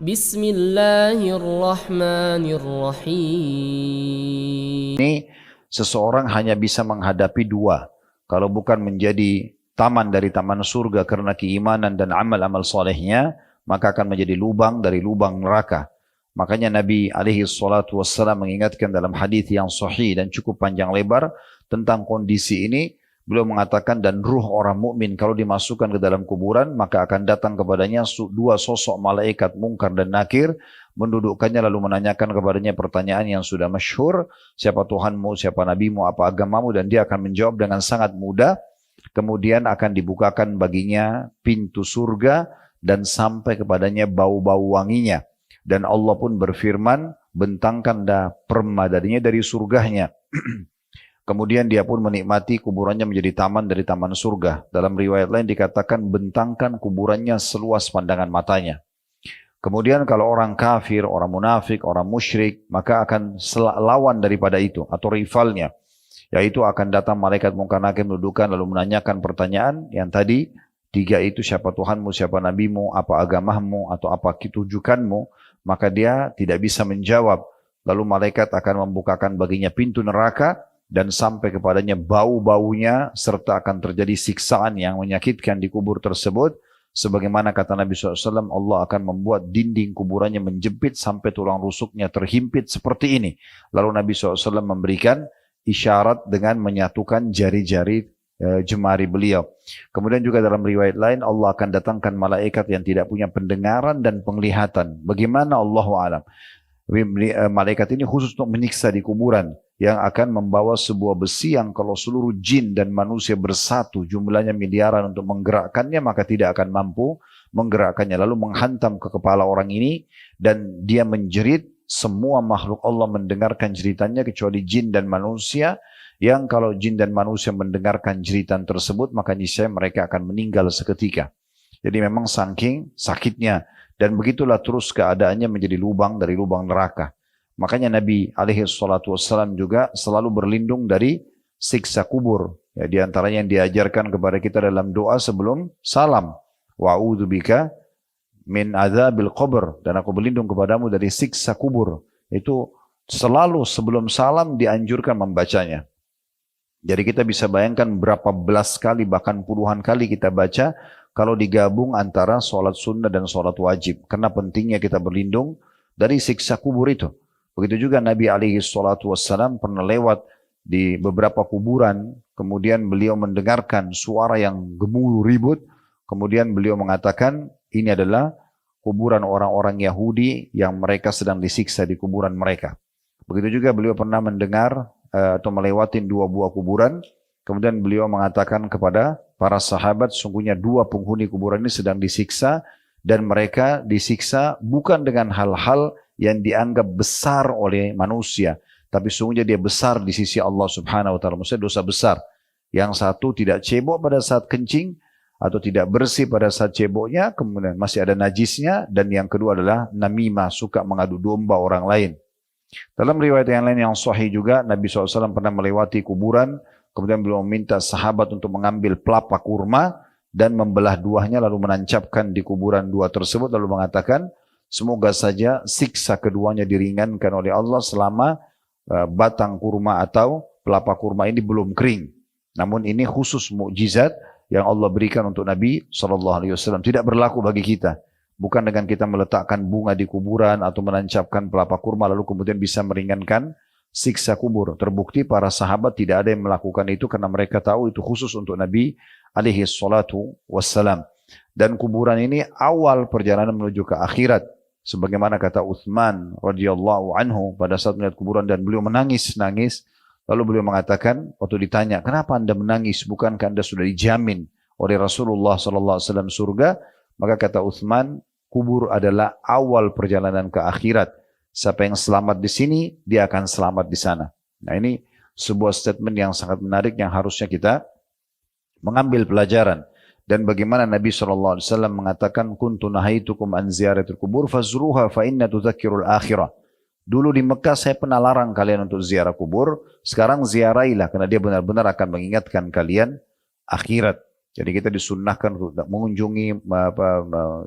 Bismillahirrahmanirrahim. Ini seseorang hanya bisa menghadapi dua. Kalau bukan menjadi taman dari taman surga karena keimanan dan amal-amal solehnya, maka akan menjadi lubang dari lubang neraka. Makanya Nabi alaihi salatu wassalam mengingatkan dalam hadis yang sahih dan cukup panjang lebar tentang kondisi ini. Beliau mengatakan, dan ruh orang mukmin kalau dimasukkan ke dalam kuburan, maka akan datang kepadanya dua sosok malaikat Munkar dan Nakir, mendudukkannya lalu menanyakan kepadanya pertanyaan yang sudah masyhur, siapa Tuhanmu, siapa nabimu, apa agamamu, dan dia akan menjawab dengan sangat mudah. Kemudian akan dibukakan baginya pintu surga dan sampai kepadanya bau-bau wanginya. Dan Allah pun berfirman, bentangkanlah perma darinya dari surganya. Kemudian dia pun menikmati kuburannya menjadi taman dari taman surga. Dalam riwayat lain dikatakan bentangkan kuburannya seluas pandangan matanya. Kemudian kalau orang kafir, orang munafik, orang musyrik, maka akan lawan daripada itu atau rivalnya. Yaitu akan datang malaikat Munkar Nakir mendudukan lalu menanyakan pertanyaan yang tadi. Tiga itu, siapa Tuhanmu, siapa nabimu, apa agamamu, atau apa tujukanmu. Maka dia tidak bisa menjawab. Lalu malaikat akan membukakan baginya pintu neraka. Dan sampai kepadanya bau-baunya serta akan terjadi siksaan yang menyakitkan di kubur tersebut. Sebagaimana kata Nabi SAW, Allah akan membuat dinding kuburannya menjepit sampai tulang rusuknya terhimpit seperti ini. Lalu Nabi SAW memberikan isyarat dengan menyatukan jari-jari jemari beliau. Kemudian juga dalam riwayat lain Allah akan datangkan malaikat yang tidak punya pendengaran dan penglihatan. Bagaimana Allahu a'lam. Malaikat ini khusus untuk menyiksa di kuburan, yang akan membawa sebuah besi yang kalau seluruh jin dan manusia bersatu jumlahnya miliaran untuk menggerakkannya, maka tidak akan mampu menggerakkannya. Lalu menghantam ke kepala orang ini dan dia menjerit. Semua makhluk Allah mendengarkan jeritannya kecuali jin dan manusia, yang kalau jin dan manusia mendengarkan jeritan tersebut maka niscaya mereka akan meninggal seketika. Jadi memang saking sakitnya. Dan begitulah terus keadaannya menjadi lubang dari lubang neraka. Makanya Nabi alaihi salatu wassalam juga selalu berlindung dari siksa kubur. Ya, di antaranya yang diajarkan kepada kita dalam doa sebelum salam. Wa'udzubika min adzabil qabr. Dan aku berlindung kepadamu dari siksa kubur. Itu selalu sebelum salam dianjurkan membacanya. Jadi kita bisa bayangkan berapa belas kali bahkan puluhan kali kita baca kalau digabung antara sholat sunnah dan sholat wajib. Karena pentingnya kita berlindung dari siksa kubur itu. Begitu juga Nabi alaihi salatu wassalam pernah lewat di beberapa kuburan. Kemudian beliau mendengarkan suara yang gemuruh ribut. Kemudian beliau mengatakan ini adalah kuburan orang-orang Yahudi yang mereka sedang disiksa di kuburan mereka. Begitu juga beliau pernah mendengar atau melewati dua buah kuburan. Kemudian beliau mengatakan kepada para sahabat, sungguhnya dua penghuni kuburan ini sedang disiksa, dan mereka disiksa bukan dengan hal-hal yang dianggap besar oleh manusia, tapi sungguhnya dia besar di sisi Allah Subhanahu wa taala. Maksudnya dosa besar. Yang satu tidak cebok pada saat kencing atau tidak bersih pada saat ceboknya, kemudian masih ada najisnya, dan yang kedua adalah namimah, suka mengadu domba orang lain. Dalam riwayat yang lain yang sahih juga Nabi SAW pernah melewati kuburan. Kemudian beliau meminta sahabat untuk mengambil pelapa kurma dan membelah duanya lalu menancapkan di kuburan dua tersebut. Lalu mengatakan, semoga saja siksa keduanya diringankan oleh Allah selama batang kurma atau pelapa kurma ini belum kering. Namun ini khusus mukjizat yang Allah berikan untuk Nabi SAW. Tidak berlaku bagi kita. Bukan dengan kita meletakkan bunga di kuburan atau menancapkan pelapa kurma lalu kemudian bisa meringankan siksa kubur. Terbukti para sahabat tidak ada yang melakukan itu karena mereka tahu itu khusus untuk Nabi alaihi salatu wassalam. Dan kuburan ini awal perjalanan menuju ke akhirat. Sebagaimana kata Uthman radhiyallahu anhu pada saat melihat kuburan dan beliau menangis-nangis. Lalu beliau mengatakan, waktu ditanya, kenapa anda menangis? Bukankah anda sudah dijamin oleh Rasulullah SAW surga? Maka kata Uthman, kubur adalah awal perjalanan ke akhirat. Siapa yang selamat di sini, dia akan selamat di sana. Nah ini sebuah statement yang sangat menarik yang harusnya kita mengambil pelajaran. Dan bagaimana Nabi SAW mengatakan, kuntu nahaitukum an ziyaratil kubur fazruha fa inna tudzakkirul akhirah. Dulu di Mekah saya pernah larang kalian untuk ziarah kubur, sekarang ziarahilah karena dia benar-benar akan mengingatkan kalian akhirat. Jadi kita disunnahkan untuk mengunjungi,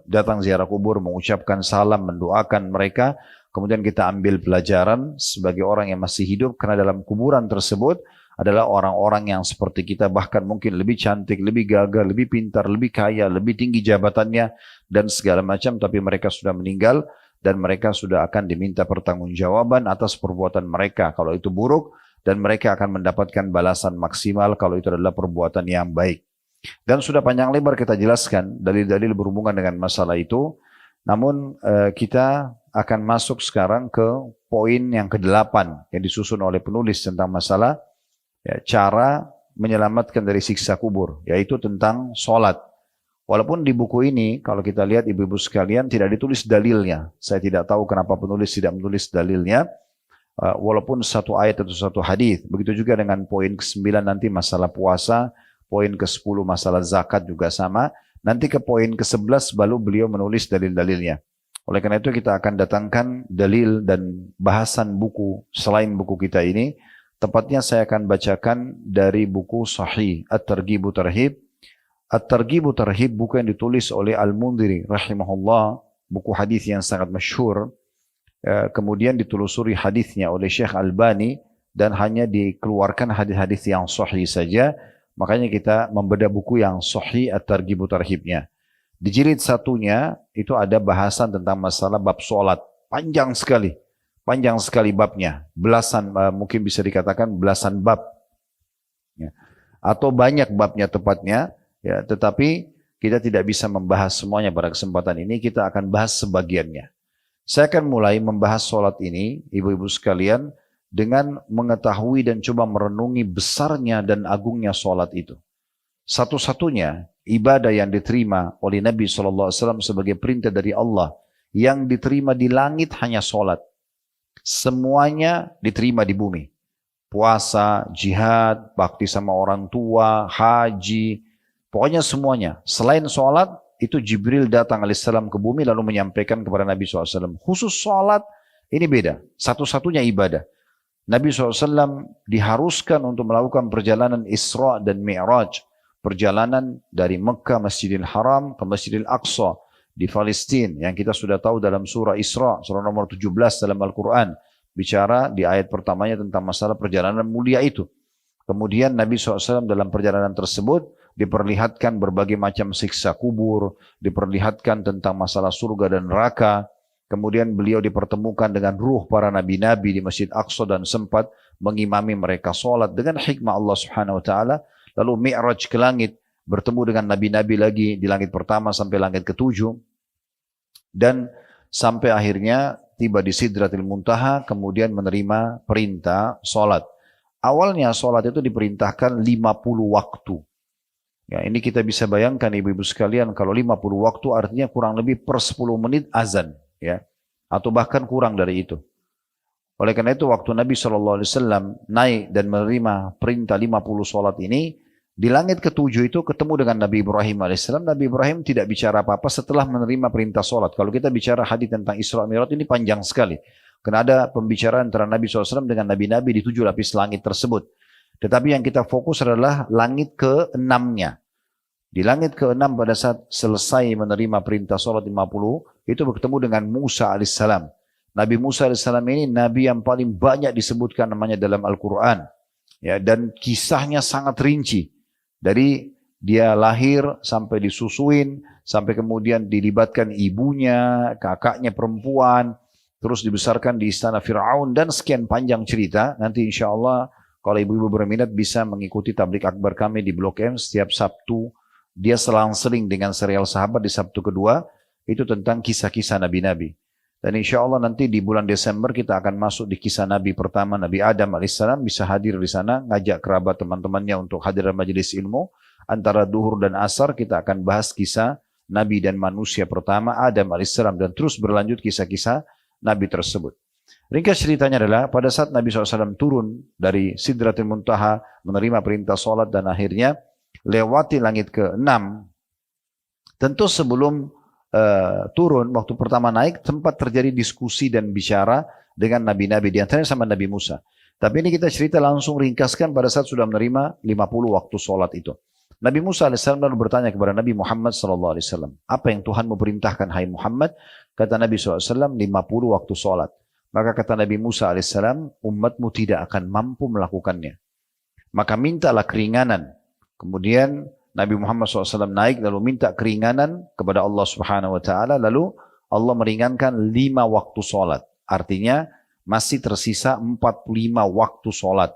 datang ziarah kubur, mengucapkan salam, mendoakan mereka. Kemudian kita ambil pelajaran sebagai orang yang masih hidup, karena dalam kuburan tersebut adalah orang-orang yang seperti kita, bahkan mungkin lebih cantik, lebih gagah, lebih pintar, lebih kaya, lebih tinggi jabatannya, dan segala macam. Tapi mereka sudah meninggal, dan mereka sudah akan diminta pertanggungjawaban atas perbuatan mereka kalau itu buruk, dan mereka akan mendapatkan balasan maksimal kalau itu adalah perbuatan yang baik. Dan sudah panjang lebar kita jelaskan dalil-dalil berhubungan dengan masalah itu. Namun kita akan masuk sekarang ke poin yang ke-8 yang disusun oleh penulis tentang masalah cara menyelamatkan dari siksa kubur, yaitu tentang sholat. Walaupun di buku ini kalau kita lihat ibu-ibu sekalian tidak ditulis dalilnya. Saya tidak tahu kenapa penulis tidak menulis dalilnya. Walaupun satu ayat atau satu hadis. Begitu juga dengan poin ke-9 nanti masalah puasa. Poin ke-10 masalah zakat juga sama. Nanti ke poin ke-11 baru beliau menulis dalil-dalilnya. Oleh karena itu kita akan datangkan dalil dan bahasan buku selain buku kita ini. Tepatnya saya akan bacakan dari buku Sahih At-Targhib Tarhib. At-Targhib Tarhib buku yang ditulis oleh Al-Mundhiri rahimahullah. Buku hadis yang sangat masyhur. Kemudian ditelusuri hadisnya oleh Syekh Albani. Dan hanya dikeluarkan hadis-hadis yang sahih saja. Makanya kita membedah buku yang Sahih At-Targhib Tarhibnya. Di jilid satunya itu ada bahasan tentang masalah bab sholat. Panjang sekali. Panjang sekali babnya. Belasan, mungkin bisa dikatakan belasan bab. Ya. Atau banyak babnya tepatnya. Ya, tetapi kita tidak bisa membahas semuanya pada kesempatan ini. Kita akan bahas sebagiannya. Saya akan mulai membahas sholat ini, ibu-ibu sekalian, dengan mengetahui dan coba merenungi besarnya dan agungnya sholat itu. Satu-satunya ibadah yang diterima oleh Nabi SAW sebagai perintah dari Allah, yang diterima di langit hanya sholat. Semuanya diterima di bumi. Puasa, jihad, bakti sama orang tua, haji, pokoknya semuanya. Selain sholat, itu Jibril datang alaihissalam ke bumi lalu menyampaikan kepada Nabi SAW. Khusus sholat, ini beda. Satu-satunya ibadah. Nabi SAW diharuskan untuk melakukan perjalanan Isra dan Mi'raj. Perjalanan dari Mekah Masjidil Haram ke Masjidil Aqsa di Palestina. Yang kita sudah tahu dalam surah Isra, surah nomor 17 dalam Al-Quran. Bicara di ayat pertamanya tentang masalah perjalanan mulia itu. Kemudian Nabi SAW dalam perjalanan tersebut diperlihatkan berbagai macam siksa kubur. Diperlihatkan tentang masalah surga dan neraka. Kemudian beliau dipertemukan dengan ruh para nabi-nabi di Masjid Aqsa dan sempat mengimami mereka sholat dengan hikmah Allah Subhanahu Wa Taala. Lalu Mi'raj ke langit, bertemu dengan nabi-nabi lagi di langit pertama sampai langit ke-7. Dan sampai akhirnya tiba di Sidratil Muntaha, kemudian menerima perintah sholat. Awalnya sholat itu diperintahkan 50 waktu. Ya, ini kita bisa bayangkan ibu-ibu sekalian, kalau 50 waktu artinya kurang lebih per 10 menit azan. Ya, atau bahkan kurang dari itu. Oleh karena itu waktu Nabi SAW naik dan menerima perintah 50 sholat ini, di langit ke-7 itu ketemu dengan Nabi Ibrahim AS. Nabi Ibrahim tidak bicara apa-apa setelah menerima perintah sholat. Kalau kita bicara hadis tentang Isra Mi'raj ini panjang sekali. Karena ada pembicaraan antara Nabi SAW dengan Nabi-Nabi di 7 lapis langit tersebut. Tetapi yang kita fokus adalah langit ke-6-nya. Di langit ke-6 pada saat selesai menerima perintah sholat 50, itu bertemu dengan Musa AS. Nabi Musa AS ini Nabi yang paling banyak disebutkan namanya dalam Al-Quran. Ya, dan kisahnya sangat rinci. Dari dia lahir sampai disusuin, sampai kemudian dilibatkan ibunya, kakaknya perempuan, terus dibesarkan di istana Fir'aun, dan sekian panjang cerita. Nanti insya Allah kalau ibu-ibu berminat bisa mengikuti tablik akbar kami di Blok M setiap Sabtu. Dia selang-seling dengan serial sahabat di Sabtu kedua, itu tentang kisah-kisah Nabi-Nabi. Dan insya Allah nanti di bulan Desember kita akan masuk di kisah Nabi pertama, Nabi Adam AS, bisa hadir di sana, ngajak kerabat teman-temannya untuk hadir dalam majelis ilmu. Antara duhur dan asar kita akan bahas kisah Nabi dan manusia pertama, Adam AS, dan terus berlanjut kisah-kisah Nabi tersebut. Ringkas ceritanya adalah pada saat Nabi SAW turun dari Sidratul Muntaha, menerima perintah sholat dan akhirnya lewati langit ke-6. Tentu sebelum turun, waktu pertama naik, sempat terjadi diskusi dan bicara dengan nabi-nabi, di antaranya sama Nabi Musa. Tapi ini kita cerita langsung ringkaskan pada saat sudah menerima 50 waktu sholat itu. Nabi Musa alaihissalam lalu bertanya kepada Nabi Muhammad SAW, apa yang Tuhan memerintahkan hai Muhammad? Kata Nabi SAW, 50 waktu sholat. Maka kata Nabi Musa alaihissalam, umatmu tidak akan mampu melakukannya. Maka mintalah keringanan. Kemudian Nabi Muhammad SAW naik lalu minta keringanan kepada Allah Subhanahu Wa Taala. Lalu Allah meringankan 5 waktu sholat. Artinya masih tersisa 45 waktu sholat.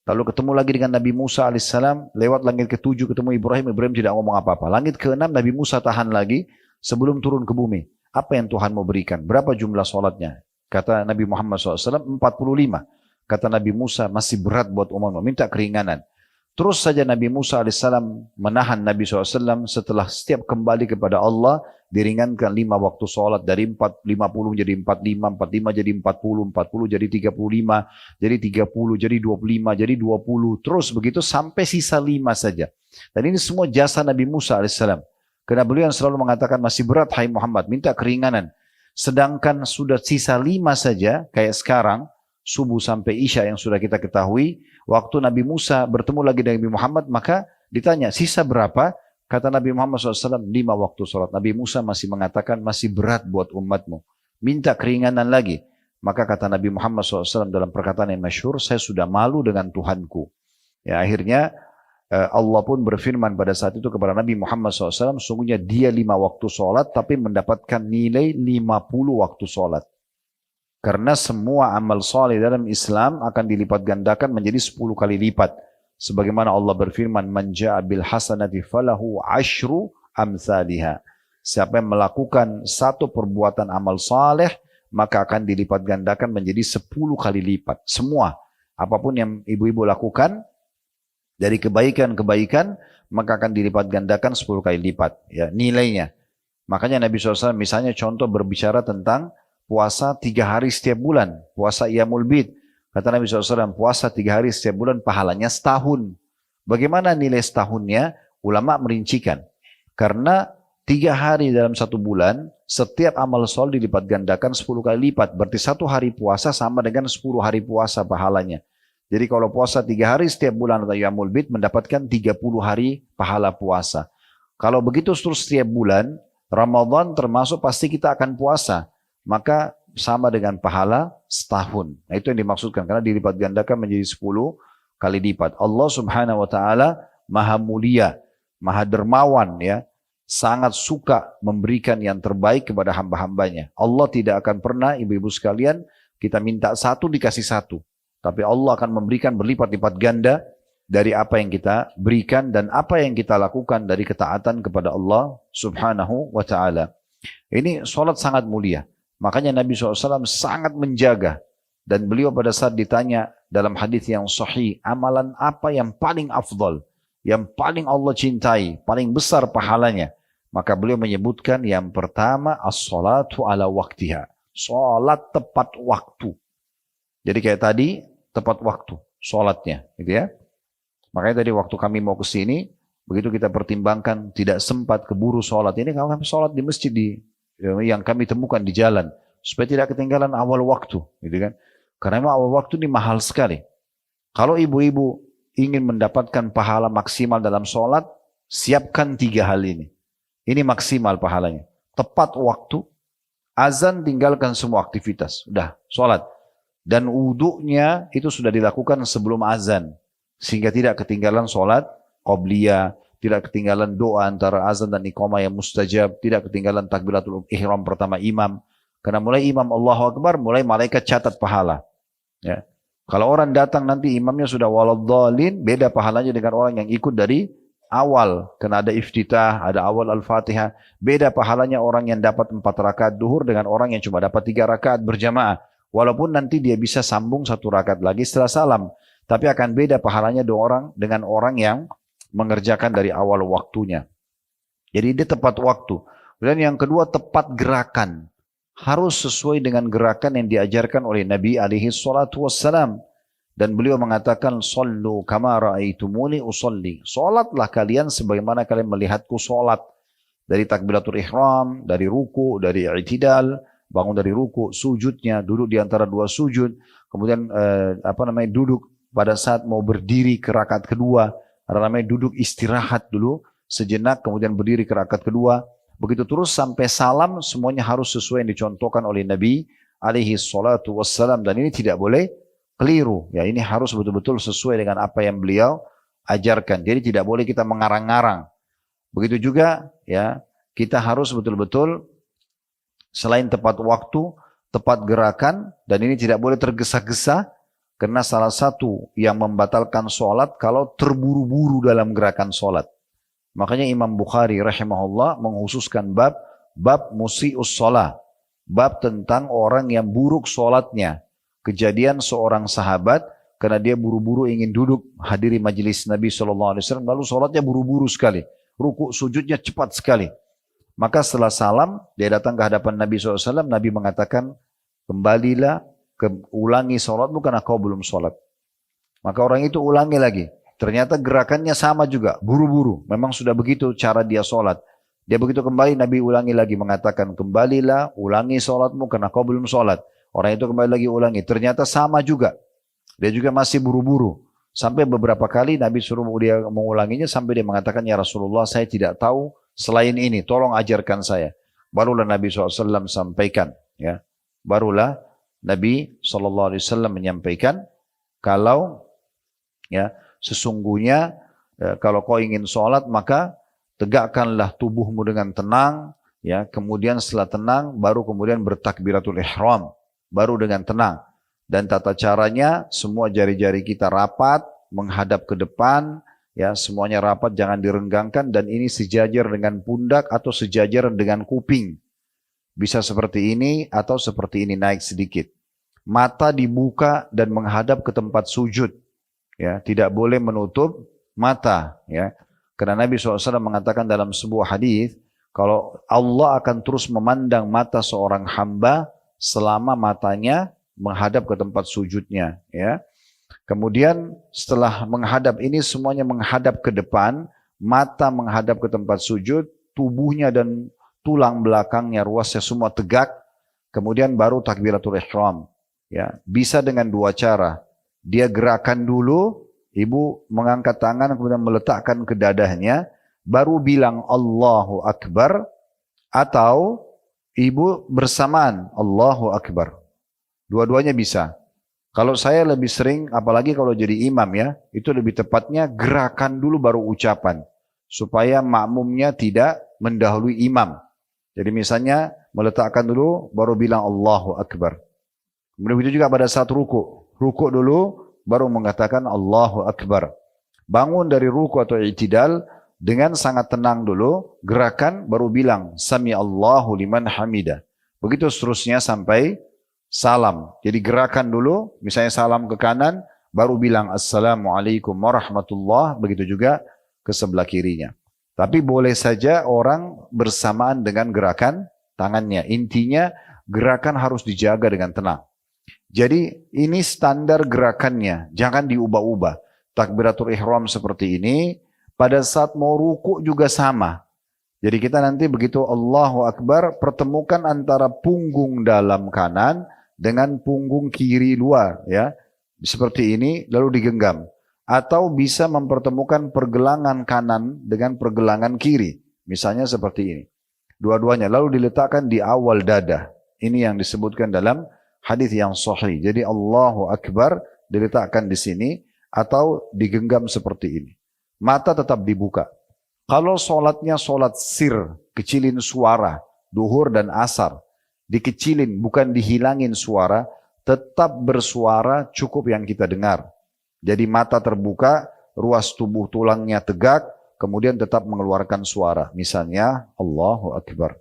Lalu ketemu lagi dengan Nabi Musa alaihissalam, lewat langit ke-7 ketemu Ibrahim, Ibrahim tidak ngomong apa-apa. Langit ke-6 Nabi Musa tahan lagi sebelum turun ke bumi. Apa yang Tuhan mau berikan? Berapa jumlah sholatnya? Kata Nabi Muhammad SAW, 45. Kata Nabi Musa, masih berat buat umatmu, minta keringanan. Terus saja Nabi Musa alaihissalam menahan Nabi SAW setelah setiap kembali kepada Allah, diringankan 5 waktu sholat dari 50 jadi 45, 45 jadi 40, 40 jadi 35, jadi 30, jadi 25, jadi 20. Terus begitu sampai sisa 5 saja. Dan ini semua jasa Nabi Musa alaihissalam. Karena beliau yang selalu mengatakan masih berat hai Muhammad, minta keringanan. Sedangkan sudah sisa 5 saja, kayak sekarang, subuh sampai isya yang sudah kita ketahui, waktu Nabi Musa bertemu lagi dengan Nabi Muhammad, maka ditanya, sisa berapa? Kata Nabi Muhammad SAW, 5 waktu sholat. Nabi Musa masih mengatakan, masih berat buat umatmu. Minta keringanan lagi. Maka kata Nabi Muhammad SAW dalam perkataan yang masyhur, saya sudah malu dengan Tuhanku. Ya, akhirnya Allah pun berfirman pada saat itu kepada Nabi Muhammad SAW, sungguhnya dia 5 waktu sholat, tapi mendapatkan nilai 50 waktu sholat. Karena semua amal saleh dalam Islam akan dilipat gandakan menjadi 10 kali lipat. Sebagaimana Allah berfirman, man ja'a bil hasanati falahu asyru amsalihha. Siapa yang melakukan satu perbuatan amal saleh, maka akan dilipat gandakan menjadi 10 kali lipat. Semua, apapun yang ibu-ibu lakukan dari kebaikan-kebaikan, maka akan dilipat gandakan 10 kali lipat ya nilainya. Makanya Nabi SAW misalnya contoh berbicara tentang puasa 3 hari setiap bulan, puasa Iyamul Bid. Kata Nabi SAW, puasa 3 hari setiap bulan pahalanya setahun. Bagaimana nilai setahunnya? Ulama merincikan. Karena 3 hari dalam 1 bulan, setiap amal soleh dilipat gandakan 10 kali lipat. Berarti 1 hari puasa sama dengan 10 hari puasa pahalanya. Jadi kalau puasa 3 hari setiap bulan atau Iyamul Bid, mendapatkan 30 hari pahala puasa. Kalau begitu terus setiap bulan, Ramadan termasuk pasti kita akan puasa. Maka sama dengan pahala setahun. Nah, itu yang dimaksudkan karena dilipat gandakan menjadi 10 kali lipat. Allah Subhanahu wa taala Maha mulia, Maha dermawan ya. Sangat suka memberikan yang terbaik kepada hamba-hambanya. Allah tidak akan pernah ibu-ibu sekalian kita minta 1 dikasih 1. Tapi Allah akan memberikan berlipat-lipat ganda dari apa yang kita berikan dan apa yang kita lakukan dari ketaatan kepada Allah Subhanahu wa taala. Ini salat sangat mulia. Makanya Nabi SAW sangat menjaga. Dan beliau pada saat ditanya dalam hadis yang sahih, amalan apa yang paling afdal, yang paling Allah cintai, paling besar pahalanya. Maka beliau menyebutkan yang pertama, as-salatu ala waktiha. Salat tepat waktu. Jadi kayak tadi, tepat waktu salatnya. Gitu ya. Makanya tadi waktu kami mau ke sini, begitu kita pertimbangkan tidak sempat keburu salat. Ini kami salat di masjid yang kami temukan di jalan supaya tidak ketinggalan awal waktu, gitu kan? Karena awal waktu ini mahal sekali. Kalau ibu-ibu ingin mendapatkan pahala maksimal dalam sholat, siapkan 3 hal ini. Ini maksimal pahalanya. Tepat waktu, azan tinggalkan semua aktivitas, udah sholat. Dan wudhunya itu sudah dilakukan sebelum azan, sehingga tidak ketinggalan sholat qobliyah. Tidak ketinggalan doa antara azan dan iqamah yang mustajab. Tidak ketinggalan takbiratul ihram pertama imam. Karena mulai imam Allahu Akbar, mulai malaikat catat pahala. Ya. Kalau orang datang nanti imamnya sudah waladhdallin, beda pahalanya dengan orang yang ikut dari awal. Karena ada iftitah, ada awal al-fatihah. Beda pahalanya orang yang dapat 4 rakaat duhur dengan orang yang cuma dapat 3 rakaat berjamaah. Walaupun nanti dia bisa sambung 1 rakaat lagi setelah salam. Tapi akan beda pahalanya dengan orang yang mengerjakan dari awal waktunya. Jadi dia tepat waktu. Dan yang kedua tepat gerakan. Harus sesuai dengan gerakan yang diajarkan oleh Nabi alaihi salatu wassalam. Dan beliau mengatakan, Sallu kama ra'aitumuni usalli. Salatlah kalian sebagaimana kalian melihatku salat. Dari takbiratul ihram, dari ruku, dari i'tidal, bangun dari ruku, sujudnya, duduk di antara 2 sujud. Kemudian duduk pada saat mau berdiri ke rakaat kedua. ada namanya duduk istirahat dulu sejenak, kemudian berdiri ke rakaat kedua. Begitu terus sampai salam, semuanya harus sesuai yang dicontohkan oleh Nabi alaihi salatu wassalam. Dan ini tidak boleh keliru. Ya, ini harus betul-betul sesuai dengan apa yang beliau ajarkan. Jadi tidak boleh kita mengarang-ngarang. Begitu juga ya, kita harus betul-betul selain tepat waktu, tepat gerakan, dan ini tidak boleh tergesa-gesa, karena salah satu yang membatalkan sholat kalau terburu-buru dalam gerakan sholat. Makanya Imam Bukhari rahimahullah menghususkan bab musi'us sholat, bab tentang orang yang buruk sholatnya. Kejadian seorang sahabat, karena dia buru-buru ingin duduk hadiri majelis Nabi SAW, lalu sholatnya buru-buru sekali, ruku sujudnya cepat sekali. Maka setelah salam, dia datang ke hadapan Nabi SAW, Nabi mengatakan, kembalilah, ulangi sholatmu karena kau belum sholat. Maka orang itu ulangi lagi. Ternyata gerakannya sama juga, buru-buru. Memang sudah begitu cara dia sholat. Dia begitu kembali, Nabi ulangi lagi, mengatakan, kembalilah, ulangi sholatmu karena kau belum sholat. Orang itu kembali lagi ulangi. Ternyata sama juga. Dia juga masih buru-buru. Sampai beberapa kali Nabi suruh dia mengulanginya, sampai dia mengatakan, ya Rasulullah, saya tidak tahu selain ini, tolong ajarkan saya. Barulah Nabi SAW sampaikan, ya. Barulah Nabi SAW menyampaikan, kalau ya sesungguhnya kalau kau ingin sholat maka tegakkanlah tubuhmu dengan tenang, ya. Kemudian setelah tenang, baru kemudian bertakbiratul ihram, baru dengan tenang. Dan tata caranya semua jari-jari kita rapat menghadap ke depan. Ya, semuanya rapat, jangan direnggangkan, dan ini sejajar dengan pundak atau sejajar dengan kuping. Bisa seperti ini atau seperti ini, naik sedikit. Mata dibuka dan menghadap ke tempat sujud. Ya, tidak boleh menutup mata. Ya, karena Nabi SAW mengatakan dalam sebuah hadis, kalau Allah akan terus memandang mata seorang hamba selama matanya menghadap ke tempat sujudnya. Ya. Kemudian setelah menghadap ini semuanya menghadap ke depan, mata menghadap ke tempat sujud, tubuhnya dan tulang belakangnya ruasnya semua tegak, kemudian baru takbiratul ihram. Ya, bisa dengan dua cara. Dia gerakan dulu, ibu mengangkat tangan kemudian meletakkan ke dadahnya, baru bilang Allahu Akbar, atau ibu bersamaan Allahu Akbar. Dua-duanya bisa. Kalau saya lebih sering, apalagi kalau jadi imam ya, itu lebih tepatnya gerakan dulu baru ucapan. Supaya makmumnya tidak mendahului imam. Jadi misalnya meletakkan dulu, baru bilang Allahu Akbar. Kemudian begitu juga pada saat ruku. Ruku dulu, baru mengatakan Allahu Akbar. Bangun dari ruku atau i'tidal, dengan sangat tenang dulu, gerakan baru bilang Sami Allahu liman hamidah. Begitu seterusnya sampai salam. Jadi gerakan dulu, misalnya salam ke kanan, baru bilang Assalamualaikum warahmatullah, begitu juga ke sebelah kirinya. Tapi boleh saja orang bersamaan dengan gerakan tangannya. Intinya gerakan harus dijaga dengan tenang. Jadi ini standar gerakannya, jangan diubah-ubah. Takbiratul ihram seperti ini, pada saat mau ruku juga sama. Jadi kita nanti begitu Allahu Akbar, pertemukan antara punggung dalam kanan dengan punggung kiri luar, ya, seperti ini, lalu digenggam. Atau bisa mempertemukan pergelangan kanan dengan pergelangan kiri, misalnya seperti ini. Dua-duanya, lalu diletakkan di awal dada. Ini yang disebutkan dalam hadis yang sahih. Jadi Allahu Akbar diletakkan di sini atau digenggam seperti ini. Mata tetap dibuka. Kalau sholatnya sholat sir, kecilin suara, duhur dan asar, dikecilin, bukan dihilangin suara, tetap bersuara cukup yang kita dengar. Jadi mata terbuka, ruas tubuh tulangnya tegak, kemudian tetap mengeluarkan suara. Misalnya, Allahu Akbar.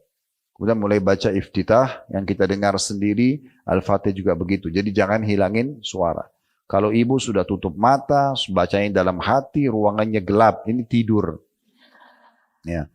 Kemudian mulai baca iftitah, yang kita dengar sendiri, Al-Fatih juga begitu. Jadi jangan hilangin suara. Kalau ibu sudah tutup mata, bacanya dalam hati, ruangannya gelap, ini tidur. Ya.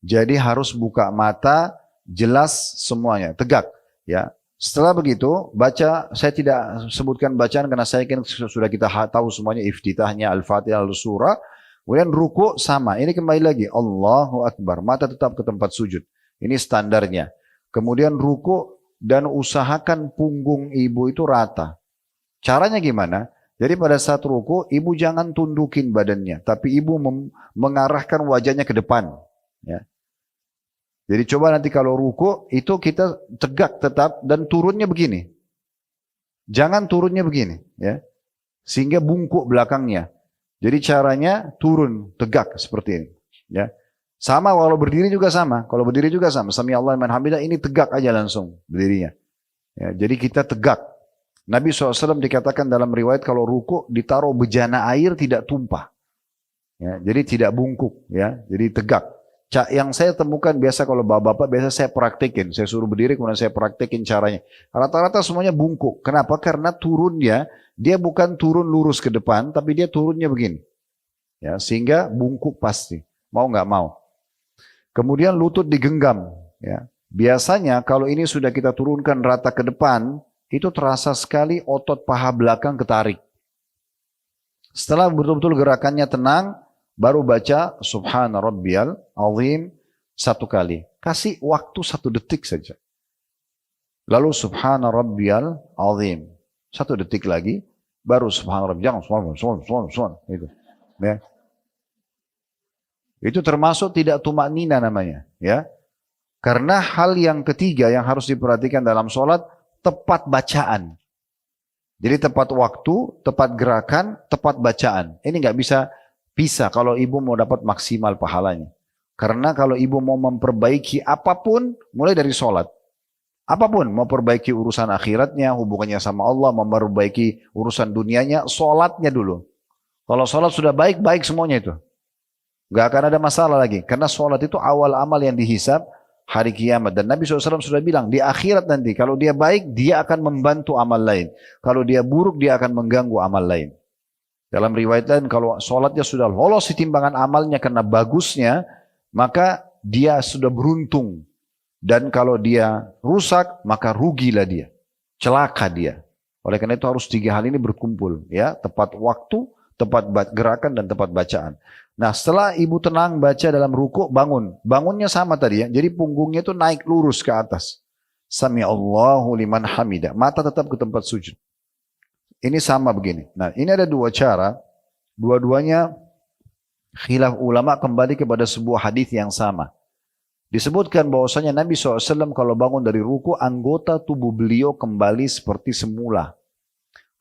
Jadi harus buka mata, jelas semuanya, tegak. Ya. Setelah begitu, baca, saya tidak sebutkan bacaan karena saya yakin sudah kita tahu semuanya, iftitahnya, Al-Fatihah, Al-Surah. Kemudian ruku sama, ini kembali lagi, Allahu Akbar, mata tetap ke tempat sujud. Ini standarnya. Kemudian ruku dan usahakan punggung ibu itu rata. Caranya gimana? Jadi pada saat ruku, ibu jangan tundukin badannya, tapi ibu mengarahkan wajahnya ke depan. Ya. Jadi coba nanti kalau ruku, itu kita tegak tetap dan turunnya begini. Jangan turunnya begini, ya, sehingga bungkuk belakangnya. Jadi caranya turun tegak seperti ini. Ya. Sama kalau berdiri juga sama. Kalau berdiri juga sama. Sami Allah liman hamidah, ini tegak aja langsung berdirinya. Ya, jadi kita tegak. Nabi SAW dikatakan dalam riwayat kalau ruku ditaruh bejana air tidak tumpah. Ya, jadi tidak bungkuk. Ya, jadi tegak. Yang saya temukan biasa kalau bapak-bapak biasa saya praktekin. Saya suruh berdiri kemudian saya praktekin caranya. Rata-rata semuanya bungkuk. Kenapa? Karena turunnya dia bukan turun lurus ke depan tapi dia turunnya begini. Ya, sehingga bungkuk pasti. Mau nggak mau. Kemudian lutut digenggam. Ya. Biasanya kalau ini sudah kita turunkan rata ke depan, itu terasa sekali otot paha belakang ketarik. Setelah betul-betul gerakannya tenang, baru baca Subhana Rabbiyal Azim 1 kali. Kasih waktu 1 detik saja. Lalu Subhana Rabbiyal Azim 1 detik lagi, baru Subhana Rabbiyal Azim. Itu. Ya. Itu termasuk tidak tumak nina namanya. Ya. Karena hal yang ketiga yang harus diperhatikan dalam sholat, tepat bacaan. Jadi tepat waktu, tepat gerakan, tepat bacaan. Ini nggak bisa pisah kalau ibu mau dapat maksimal pahalanya. Karena kalau ibu mau memperbaiki apapun, mulai dari sholat. Apapun, mau perbaiki urusan akhiratnya, hubungannya sama Allah, memperbaiki urusan dunianya, sholatnya dulu. Kalau sholat sudah baik, baik semuanya itu. Nggak akan ada masalah lagi. Karena sholat itu awal amal yang dihisab hari kiamat. Dan Nabi SAW sudah bilang, di akhirat nanti, kalau dia baik, dia akan membantu amal lain. Kalau dia buruk, dia akan mengganggu amal lain. Dalam riwayat lain, kalau sholatnya sudah lolos di timbangan amalnya karena bagusnya, maka dia sudah beruntung. Dan kalau dia rusak, maka rugilah dia. Celaka dia. Oleh karena itu harus 3 hal ini berkumpul. Ya, tepat waktu, tepat gerakan, dan tepat bacaan. Nah, setelah ibu tenang baca dalam ruku, bangun. Bangunnya sama tadi ya. Jadi punggungnya itu naik lurus ke atas. Sami Allahu liman hamidah. Mata tetap ke tempat sujud. Ini sama begini. Nah, ini ada 2 cara. Dua-duanya khilaf ulama kembali kepada sebuah hadis yang sama. Disebutkan bahwasanya Nabi SAW kalau bangun dari ruku, anggota tubuh beliau kembali seperti semula.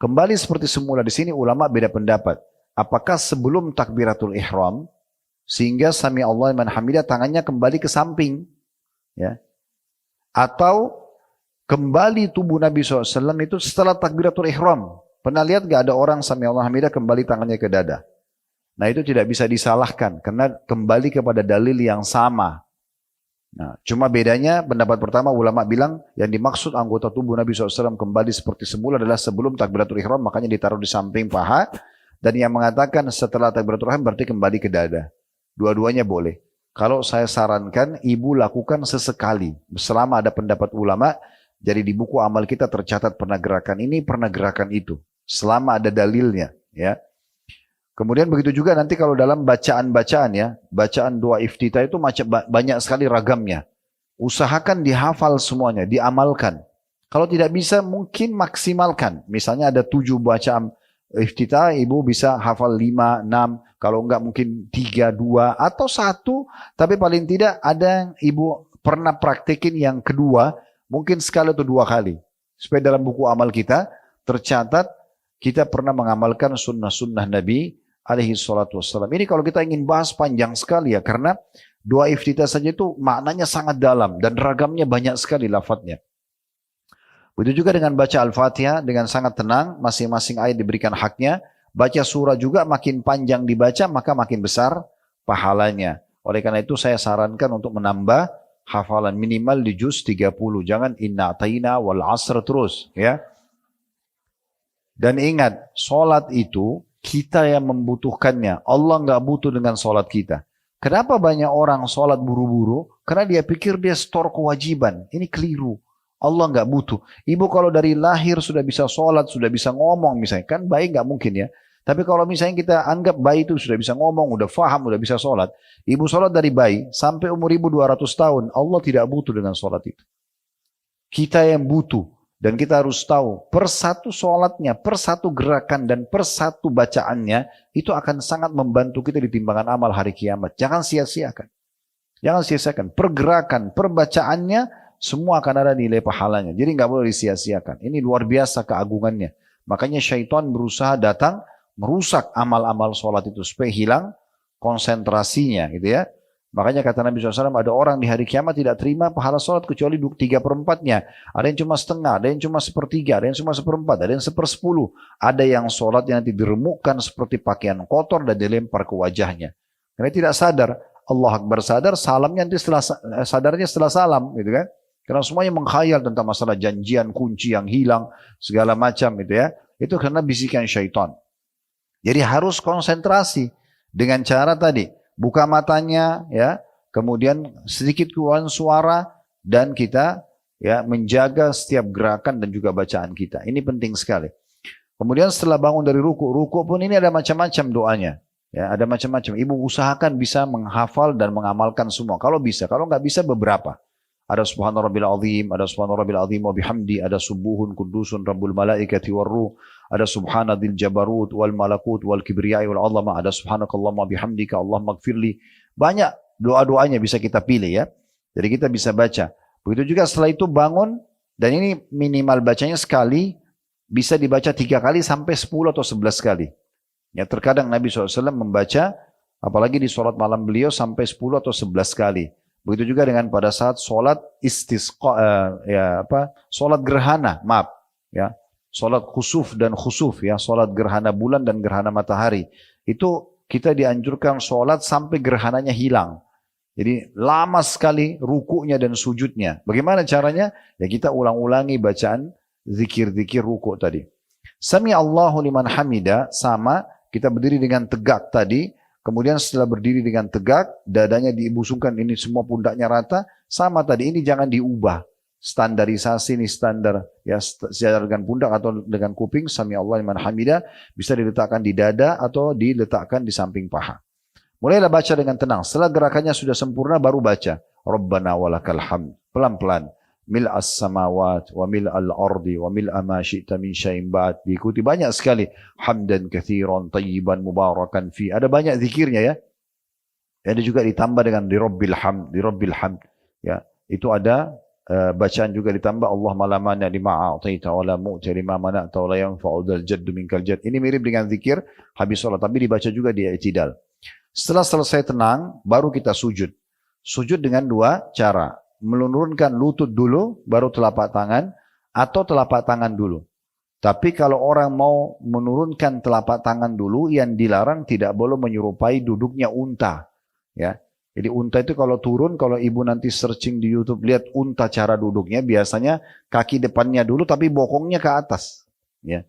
Kembali seperti semula. Di sini ulama beda pendapat. Apakah sebelum takbiratul ihram sehingga sami Allah liman hamidah tangannya kembali ke samping, ya, atau kembali tubuh Nabi SAW itu setelah takbiratul ihram? Pernah lihat gak ada orang sami Allah hamidah kembali tangannya ke dada? Nah, itu tidak bisa disalahkan karena kembali kepada dalil yang sama. Nah, cuma bedanya pendapat pertama ulama bilang yang dimaksud anggota tubuh Nabi SAW kembali seperti semula adalah sebelum takbiratul ihram, makanya ditaruh di samping paha. Dan yang mengatakan setelah takbiratul ihram berarti kembali ke dada. Dua-duanya boleh. Kalau saya sarankan ibu lakukan sesekali. Selama ada pendapat ulama, jadi di buku amal kita tercatat pernah gerakan ini, pernah gerakan itu. Selama ada dalilnya. Ya. Kemudian begitu juga nanti kalau dalam bacaan-bacaan ya, bacaan doa iftitah itu banyak sekali ragamnya. Usahakan dihafal semuanya, diamalkan. Kalau tidak bisa mungkin maksimalkan. Misalnya ada 7 bacaan iftitah, ibu bisa hafal 5, 6, kalau enggak mungkin 3, 2, atau 1, tapi paling tidak ada yang ibu pernah praktekin yang kedua, mungkin sekali atau 2 kali. Supaya dalam buku amal kita tercatat, kita pernah mengamalkan sunnah-sunnah Nabi alaihi salatu wassalam. Ini kalau kita ingin bahas panjang sekali ya, karena doa iftitah saja itu maknanya sangat dalam, dan ragamnya banyak sekali lafadznya. Begitu juga dengan baca Al-Fatihah dengan sangat tenang, masing-masing ayat diberikan haknya. Baca surah juga makin panjang dibaca, maka makin besar pahalanya. Oleh karena itu saya sarankan untuk menambah hafalan minimal di juz 30. Jangan inna ataina wal asr terus. Ya. Dan ingat, sholat itu kita yang membutuhkannya. Allah nggak butuh dengan sholat kita. Kenapa banyak orang sholat buru-buru? Karena dia pikir dia store kewajiban. Ini keliru. Allah nggak butuh. Ibu kalau dari lahir sudah bisa sholat, sudah bisa ngomong misalnya. Kan bayi nggak mungkin ya. Tapi kalau misalnya kita anggap bayi itu sudah bisa ngomong, udah faham, udah bisa sholat. Ibu sholat dari bayi sampai umur ibu 200 tahun. Allah tidak butuh dengan sholat itu. Kita yang butuh. Dan kita harus tahu, per satu sholatnya, per satu gerakan, dan per satu bacaannya, itu akan sangat membantu kita di timbangan amal hari kiamat. Jangan sia-siakan. Jangan sia-siakan. Per gerakan, per bacaannya, semua akan ada nilai pahalanya. Jadi nggak boleh disia-siakan. Ini luar biasa keagungannya. Makanya syaitan berusaha datang, merusak amal-amal sholat itu, supaya hilang konsentrasinya gitu ya. Makanya kata Nabi SAW, ada orang di hari kiamat tidak terima pahala sholat kecuali 3/4-nya. Ada yang cuma setengah, ada yang cuma sepertiga, ada yang cuma seperempat, ada yang 1/10. Ada yang sholat yang nanti diremukkan seperti pakaian kotor dan dilempar ke wajahnya. Karena tidak sadar, Allah Akbar sadar, salamnya nanti sadarnya setelah salam gitu kan. Karena semuanya mengkhayal tentang masalah janjian, kunci yang hilang, segala macam gitu ya. Itu karena bisikan syaitan. Jadi harus konsentrasi dengan cara tadi. Buka matanya, ya, kemudian sedikit keluaran suara, dan kita ya menjaga setiap gerakan dan juga bacaan kita. Ini penting sekali. Kemudian setelah bangun dari ruku pun ini ada macam-macam doanya. Ya, ada macam-macam. Ibu usahakan bisa menghafal dan mengamalkan semua. Kalau bisa, kalau nggak bisa beberapa. Ada subhana rabbil azim, ada subhana rabbil azim wa bihamdi, ada subuhun kudusun rabbul malaikati warruh, ada subhana dzil jabarut wal malakut wal kibriyai wal azama, ada subhanakallahumma bihamdika Allahumma gfirli. Banyak doa-doanya bisa kita pilih ya. Jadi kita bisa baca. Begitu juga setelah itu bangun, dan ini minimal bacanya sekali, bisa dibaca 3 kali sampai 10 atau 11 kali. Ya, terkadang Nabi SAW membaca, apalagi di sholat malam beliau, sampai 10 atau 11 kali. Begitu juga dengan pada saat sholat istisqa, sholat gerhana, maaf, ya, sholat khusuf dan khusuf, ya, sholat gerhana bulan dan gerhana matahari. Itu kita dianjurkan sholat sampai gerhananya hilang. Jadi lama sekali rukunya dan sujudnya. Bagaimana caranya? Ya kita ulang-ulangi bacaan zikir-zikir ruku tadi. Sami Allahu liman hamida, sama kita berdiri dengan tegak tadi. Kemudian setelah berdiri dengan tegak, dadanya dibusungkan, ini semua pundaknya rata, sama tadi, ini jangan diubah. Standarisasi ini standar, ya, sejajar dengan pundak atau dengan kuping, sami Allah liman hamida, bisa diletakkan di dada atau diletakkan di samping paha. Mulailah baca dengan tenang, setelah gerakannya sudah sempurna baru baca, Rabbana walakal hamd, pelan-pelan. Mil'as samawat wa mil'al ardi wa mil'a ma syi'ta min syai'in ba'd. Diikuti banyak sekali. Hamdan kathiran tayyiban mubarakan fi. Ada banyak zikirnya ya. Ada juga ditambah dengan di Rabbil hamd. Di Rabbil hamd. Ya, itu ada bacaan juga ditambah Allah malamana lima a'taita wa la mu'ti lima mana'ta wa la yanfa'u dzal jaddu minkal jadd. Ini mirip dengan zikir habis salat, tapi dibaca juga di i'tidal. Setelah selesai tenang, baru kita sujud. Sujud dengan 2 cara. Menurunkan lutut dulu, baru telapak tangan, atau telapak tangan dulu. Tapi kalau orang mau menurunkan telapak tangan dulu, yang dilarang tidak boleh menyerupai duduknya unta. Ya, jadi unta itu kalau turun, kalau ibu nanti searching di YouTube lihat unta cara duduknya, biasanya kaki depannya dulu, tapi bokongnya ke atas. Ya,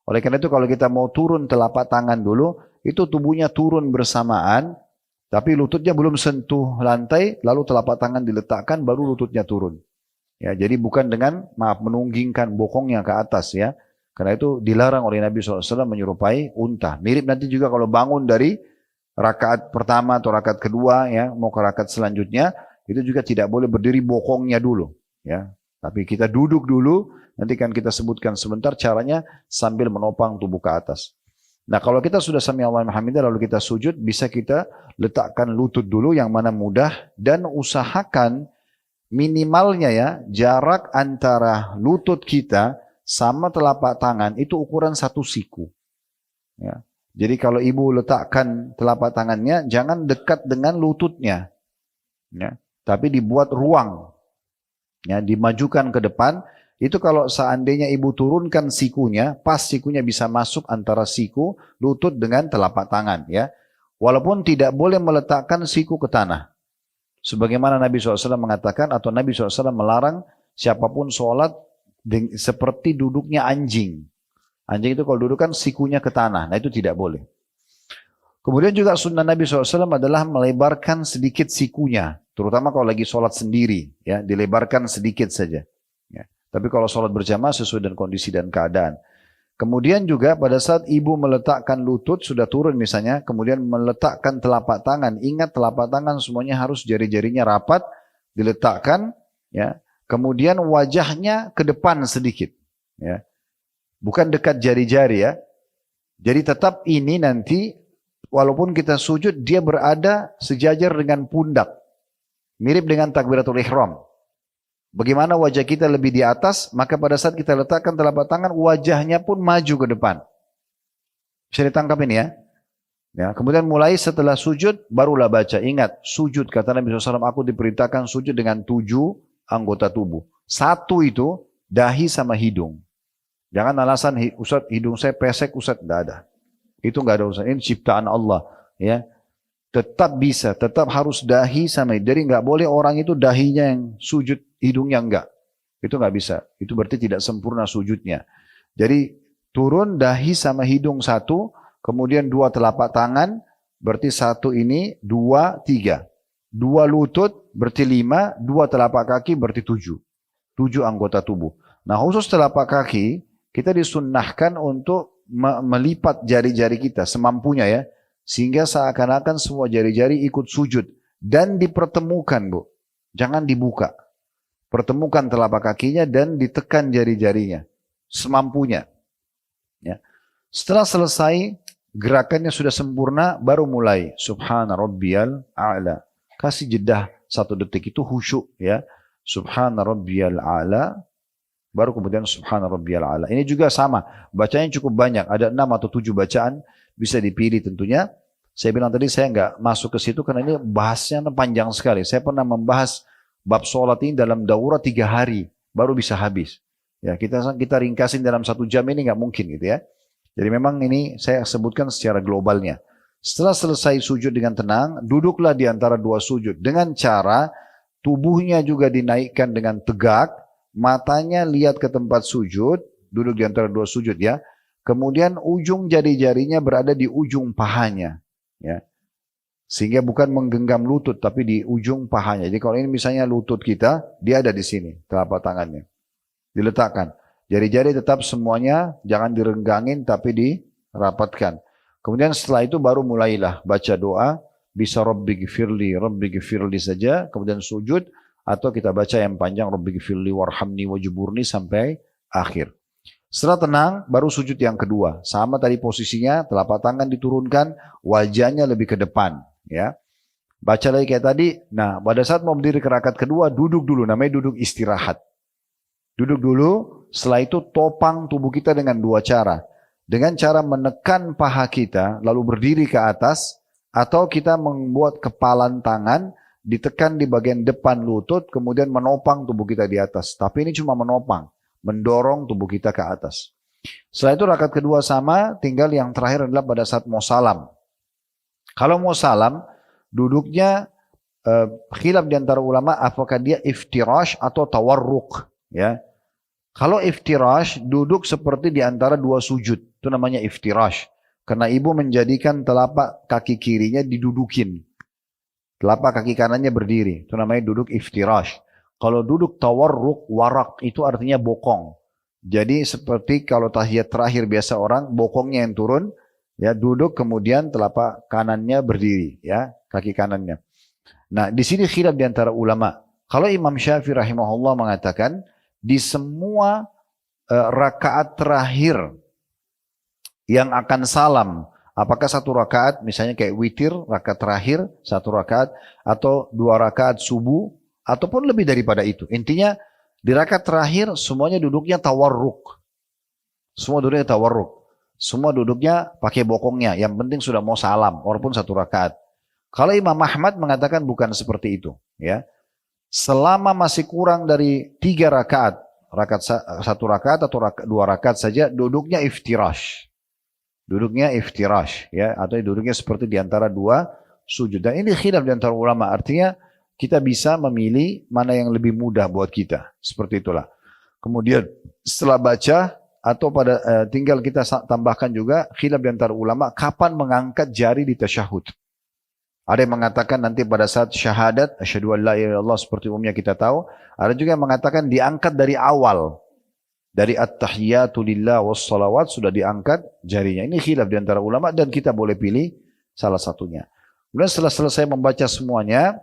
oleh karena itu kalau kita mau turun telapak tangan dulu, itu tubuhnya turun bersamaan. Tapi lututnya belum sentuh lantai, lalu telapak tangan diletakkan, baru lututnya turun. Ya, jadi bukan dengan, menunggingkan bokongnya ke atas ya. Karena itu dilarang oleh Nabi SAW menyerupai unta. Mirip nanti juga kalau bangun dari rakaat pertama atau rakaat kedua, ya, mau ke rakaat selanjutnya, itu juga tidak boleh berdiri bokongnya dulu. Ya, tapi kita duduk dulu, nanti kan kita sebutkan sebentar caranya sambil menopang tubuh ke atas. Nah kalau kita sudah sami Allah Muhammadah lalu kita sujud, bisa kita letakkan lutut dulu yang mana mudah, dan usahakan minimalnya ya jarak antara lutut kita sama telapak tangan itu ukuran 1 siku. Ya. Jadi kalau ibu letakkan telapak tangannya jangan dekat dengan lututnya, ya, tapi dibuat ruang, ya, dimajukan ke depan. Itu kalau seandainya ibu turunkan sikunya, pas sikunya bisa masuk antara siku, lutut dengan telapak tangan. Ya. Walaupun tidak boleh meletakkan siku ke tanah. Sebagaimana Nabi SAW mengatakan, atau Nabi SAW melarang siapapun sholat seperti duduknya anjing. Anjing itu kalau duduk kan sikunya ke tanah. Nah itu tidak boleh. Kemudian juga sunnah Nabi SAW adalah melebarkan sedikit sikunya. Terutama kalau lagi sholat sendiri. Ya, dilebarkan sedikit saja. Ya. Tapi kalau sholat berjamaah sesuai dengan kondisi dan keadaan. Kemudian juga pada saat ibu meletakkan lutut, sudah turun misalnya, kemudian meletakkan telapak tangan. Ingat telapak tangan semuanya harus jari-jarinya rapat, diletakkan. Ya. Kemudian wajahnya ke depan sedikit. Ya. Bukan dekat jari-jari ya. Jadi tetap ini nanti walaupun kita sujud dia berada sejajar dengan pundak. Mirip dengan takbiratul ihram. Bagaimana wajah kita lebih di atas, maka pada saat kita letakkan telapak tangan wajahnya pun maju ke depan. Bisa ditangkap ini ya. Ya, kemudian mulai setelah sujud barulah baca. Ingat, sujud kata Nabi SAW, aku diperintahkan sujud dengan 7 anggota tubuh. 1 itu dahi sama hidung. Jangan alasan Ustaz hidung saya pesek Ustaz, tidak ada. Itu enggak ada urusan. Ini ciptaan Allah, ya. Tetap bisa, tetap harus dahi sama hidung. Jadi enggak boleh orang itu dahinya yang sujud, hidungnya enggak. Itu enggak bisa. Itu berarti tidak sempurna sujudnya. Jadi turun dahi sama hidung 1, kemudian 2 telapak tangan, berarti 1 ini 2, 3. 2 lutut berarti 5, 2 telapak kaki berarti 7. 7 anggota tubuh. Nah khusus telapak kaki, kita disunnahkan untuk melipat jari-jari kita semampunya ya. Sehingga seakan-akan semua jari-jari ikut sujud. Dan dipertemukan Bu. Jangan dibuka. Pertemukan telapak kakinya dan ditekan jari-jarinya. Semampunya. Ya. Setelah selesai, gerakannya sudah sempurna, baru mulai. Subhana rabbiyal a'la. Kasih jedah 1 detik itu khusyuk ya. Subhana rabbiyal a'la. Baru kemudian subhana rabbiyal a'la. Ini juga sama. Bacanya cukup banyak. Ada 6 atau 7 bacaan. Bisa dipilih tentunya. Saya bilang tadi saya nggak masuk ke situ karena ini bahasnya panjang sekali. Saya pernah membahas bab sholat ini dalam daurah 3 hari. Baru bisa habis. Ya, kita ringkasin dalam 1 jam ini nggak mungkin gitu ya. Jadi memang ini saya sebutkan secara globalnya. Setelah selesai sujud dengan tenang, duduklah di antara 2 sujud. Dengan cara tubuhnya juga dinaikkan dengan tegak. Matanya lihat ke tempat sujud, duduk di antara 2 sujud ya. Kemudian ujung jari-jarinya berada di ujung pahanya, ya. Sehingga bukan menggenggam lutut, tapi di ujung pahanya. Jadi kalau ini misalnya lutut kita, dia ada di sini, telapak tangannya. Diletakkan. Jari-jari tetap semuanya, jangan direnggangin, tapi dirapatkan. Kemudian setelah itu baru mulailah baca doa, bisa Rabbighfirli saja, kemudian sujud, atau kita baca yang panjang Rabbighfirli warhamni wajburni sampai akhir. Setelah tenang baru sujud yang kedua. Sama tadi posisinya, telapak tangan diturunkan, wajahnya lebih ke depan, ya. Baca lagi kayak tadi. Nah, pada saat mau berdiri ke rakaat kedua, duduk dulu, namanya duduk istirahat. Duduk dulu, setelah itu topang tubuh kita dengan 2 cara. Dengan cara menekan paha kita, lalu berdiri ke atas, atau kita membuat kepalan tangan ditekan di bagian depan lutut, kemudian menopang tubuh kita di atas. Tapi ini cuma menopang, mendorong tubuh kita ke atas. Setelah itu rakaat kedua sama, tinggal yang terakhir adalah pada saat mau salam. Kalau mau salam, duduknya khilaf di antara ulama apakah dia iftirash atau tawarruk, ya. Kalau iftirash, duduk seperti di antara 2 sujud, itu namanya iftirash. Karena ibu menjadikan telapak kaki kirinya didudukin. Telapak kaki kanannya berdiri. Itu namanya duduk iftirash. Kalau duduk tawarruk, warak, itu artinya bokong. Jadi seperti kalau tahiyat terakhir biasa orang, bokongnya yang turun, ya duduk kemudian telapak kanannya berdiri, ya kaki kanannya. Nah di sini khilaf di antara ulama. Kalau Imam Syafi'i rahimahullah mengatakan, di semua rakaat terakhir yang akan salam, apakah 1 rakaat, misalnya kayak witir, rakaat terakhir, 1 rakaat, atau 2 rakaat subuh, ataupun lebih daripada itu. Intinya, di rakaat terakhir, semuanya duduknya tawarruk. Semua duduknya tawarruk. Semua duduknya pakai bokongnya, yang penting sudah mau salam, walaupun 1 rakaat. Kalau Imam Ahmad mengatakan bukan seperti itu. Ya. Selama masih kurang dari 3 rakaat, 1 rakaat atau 2 rakaat saja, duduknya iftirash. Duduknya iftirash, ya, atau duduknya seperti di antara 2 sujud. Dan ini khilaf di antara ulama, artinya kita bisa memilih mana yang lebih mudah buat kita. Seperti itulah. Kemudian setelah baca, atau tinggal kita tambahkan juga khilaf di antara ulama, kapan mengangkat jari di tasyahud. Ada yang mengatakan nanti pada saat syahadat, asyhadu an la ilaha illallah seperti umumnya kita tahu. Ada juga yang mengatakan diangkat dari awal. Dari at-tahiyyatu lillah wassalawat sudah diangkat jarinya. Ini khilaf di antara ulama dan kita boleh pilih salah satunya. Kemudian setelah selesai membaca semuanya,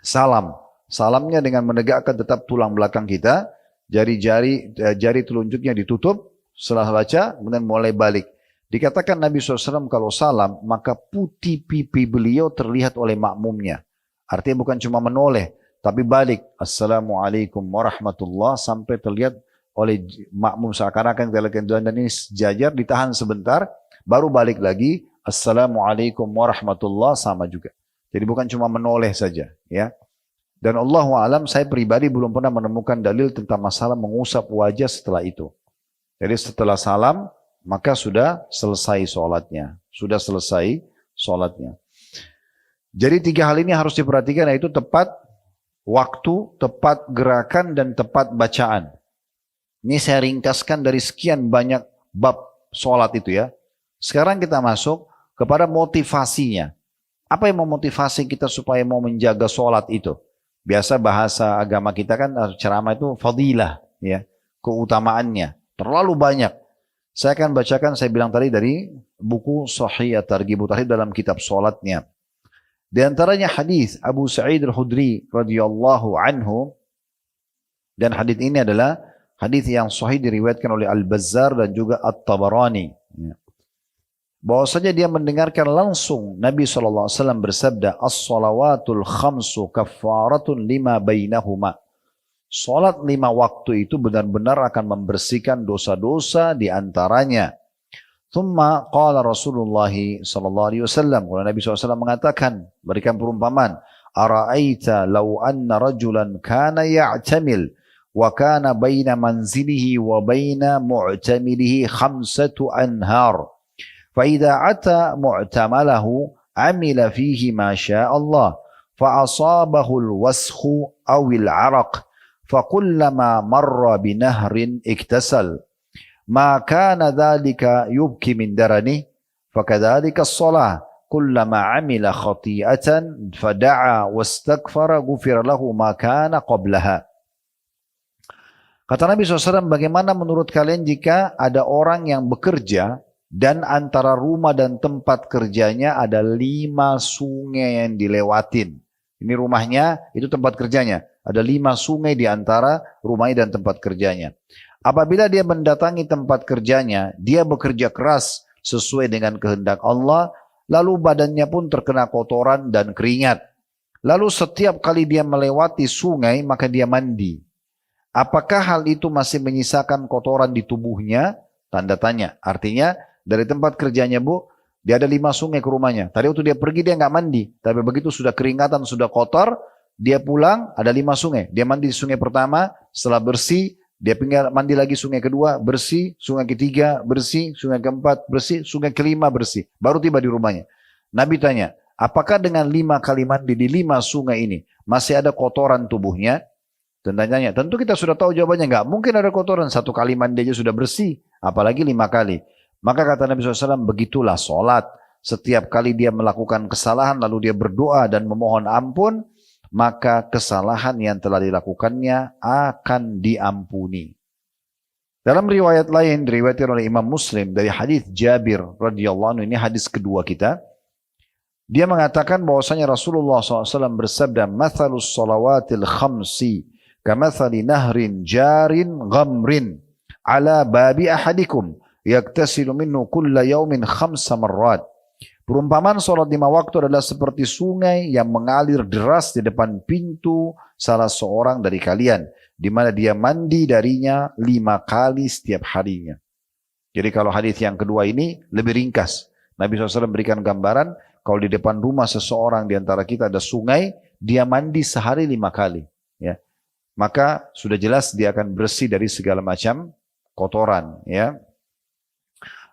salam. Salamnya dengan menegakkan tetap tulang belakang kita, jari telunjuknya ditutup, setelah baca, kemudian mulai balik. Dikatakan Nabi SAW kalau salam, maka putih pipi beliau terlihat oleh makmumnya. Artinya bukan cuma menoleh, tapi balik. Assalamualaikum warahmatullah, sampai terlihat oleh makmum seakan-akan dan ini sejajar, ditahan sebentar, baru balik lagi. Assalamualaikum warahmatullah, sama juga. Jadi bukan cuma menoleh saja, ya. Dan Allahu a'lam, saya pribadi belum pernah menemukan dalil tentang masalah mengusap wajah setelah itu. Jadi setelah salam, maka sudah selesai sholatnya. Sudah selesai sholatnya. Jadi 3 hal ini harus diperhatikan, yaitu tepat waktu, tepat gerakan, dan tepat bacaan. Ini saya ringkaskan dari sekian banyak bab sholat itu ya. Sekarang kita masuk kepada motivasinya. Apa yang memotivasi kita supaya mau menjaga sholat itu? Biasa bahasa agama kita kan ceramah itu fadilah, ya, keutamaannya terlalu banyak. Saya akan bacakan, saya bilang tadi dari buku Sahih At-Targhib At-Tarhib dalam kitab sholatnya. Di antaranya hadis Abu Sa'id Al-Khudri radhiyallahu anhu, dan hadis ini adalah hadis yang sahih diriwayatkan oleh Al-Bazzar dan juga At-Tabarani. Bahwasanya dia mendengarkan langsung Nabi SAW bersabda, as-salawatul khamsu kaffaratun lima bainahuma. Salat 5 waktu itu benar-benar akan membersihkan dosa-dosa di antaranya. Thumma qala Rasulullah SAW, kalau Nabi SAW mengatakan, berikan perumpamaan, ara'aita law anna rajulan kana ya'tamil wa kana baina manzilihi wa baina mu'tamilihi 5 anhar. فإذا أتى معتمله عمل فيه ما شاء الله فأصابه الوسخ أو العرق فكلما مر بنهر اكتسل ما كان ذلك يبكي من درنه فكذلك الصلاة كلما عمل خطيئة فدعا واستغفر غفر له ما كان قبلها. Kata Nabi SAW, bagaimana menurut kalian jika ada orang yang bekerja dan antara rumah dan tempat kerjanya ada 5 sungai yang dilewatin. Ini rumahnya, itu tempat kerjanya. Ada 5 sungai di antara rumahnya dan tempat kerjanya. Apabila dia mendatangi tempat kerjanya, dia bekerja keras sesuai dengan kehendak Allah, lalu badannya pun terkena kotoran dan keringat. Lalu setiap kali dia melewati sungai, maka dia mandi. Apakah hal itu masih menyisakan kotoran di tubuhnya? Tanda tanya. Artinya, dari tempat kerjanya dia ada 5 sungai ke rumahnya. Tadi waktu dia pergi dia nggak mandi. Tapi begitu sudah keringatan, sudah kotor, dia pulang ada 5 sungai. Dia mandi di sungai pertama, setelah bersih, dia mandi lagi sungai kedua, bersih, sungai ketiga, bersih, sungai keempat, bersih, sungai kelima, bersih. Baru tiba di rumahnya. Nabi tanya, apakah dengan 5 kali mandi di 5 sungai ini, masih ada kotoran tubuhnya? Tanya, tentu kita sudah tahu jawabannya, nggak mungkin ada kotoran. 1 kali mandi aja sudah bersih, apalagi 5 kali. Maka kata Nabi SAW, begitulah sholat. Setiap kali dia melakukan kesalahan, lalu dia berdoa dan memohon ampun, maka kesalahan yang telah dilakukannya akan diampuni. Dalam riwayat lain, diriwayatkan oleh Imam Muslim, dari hadis Jabir radhiyallahu anhu, ini hadis kedua kita. Dia mengatakan bahwasanya Rasulullah SAW bersabda, mathalus salawatil khamsi, kamathali nahrin jarin ghamrin, ala babi ahadikum, yaktasilu minhu kulla yaumin 5 marrat. Perumpamaan sholat 5 waktu adalah seperti sungai yang mengalir deras di depan pintu salah seorang dari kalian, di mana dia mandi darinya 5 kali setiap harinya. Jadi kalau hadis yang kedua ini lebih ringkas. Nabi SAW berikan gambaran, kalau di depan rumah seseorang di antara kita ada sungai, dia mandi sehari 5 kali. Ya. Maka sudah jelas dia akan bersih dari segala macam kotoran. Ya.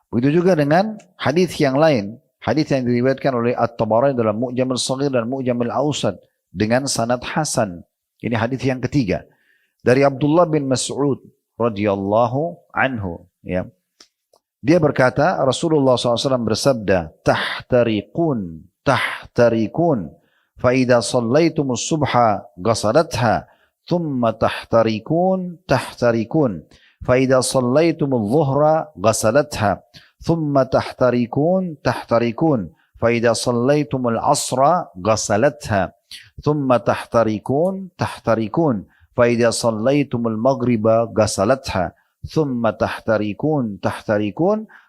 Begitu juga dengan hadis yang lain, hadis yang diriwayatkan oleh At-Tabarani dalam Mu'jam Al-Saghir dan Mu'jam Al-Awsat dengan sanad hasan. Ini hadis yang ketiga dari Abdullah bin Mas'ud radhiyallahu anhu. Ya. Dia berkata, Rasulullah SAW bersabda, tahtariqun, fa idza shallaitumus subha ghasalatha, thumma tahtariqun, fa idza shallaitumudz dhuhra ghasalatha, thumma tahtariqun, fa idza shallaitumul asra ghasalatha, thumma tahtarikun fa idza shallaitumul maghriba ghasalatha thumma tahtarikun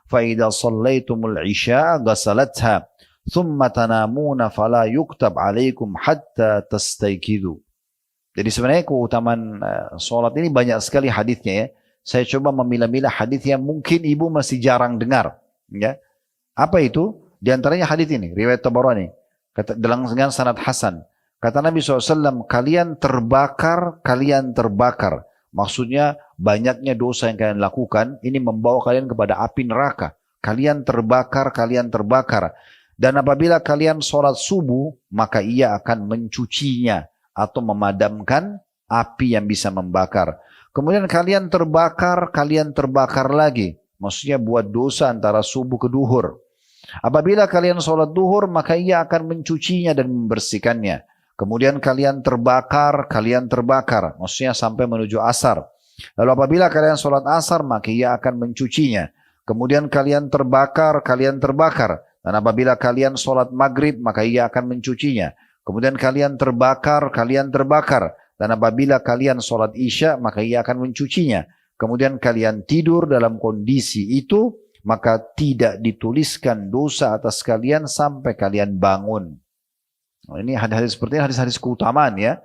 fa idza shallaitumul isya ghasalatha thumma tanamuna fala yuktab alaikum hatta tastayqidu. Jadi sebenarnya keutamaan sholat ini banyak sekali hadisnya ya. Saya coba memilah-milah hadis yang mungkin ibu masih jarang dengar. Ya. Apa itu? Di antaranya hadis ini, riwayat Tabarani. Dengan sanad hasan. Kata Nabi SAW, kalian terbakar. Maksudnya banyaknya dosa yang kalian lakukan, ini membawa kalian kepada api neraka. Kalian terbakar. Dan apabila kalian sholat subuh, maka ia akan mencucinya atau memadamkan api yang bisa membakar. Kemudian kalian terbakar lagi. Maksudnya buat dosa antara subuh ke duhur. Apabila kalian sholat duhur, maka ia akan mencucinya dan membersihkannya. Kemudian kalian terbakar. Maksudnya sampai menuju asar. Lalu apabila kalian sholat asar, maka ia akan mencucinya. Kemudian kalian terbakar. Dan apabila kalian sholat maghrib, maka ia akan mencucinya. Kemudian kalian terbakar. Dan apabila kalian sholat isya, maka ia akan mencucinya. Kemudian kalian tidur dalam kondisi itu, maka tidak dituliskan dosa atas kalian sampai kalian bangun. Ini hadis-hadis seperti ini, hadis-hadis keutamaan ya.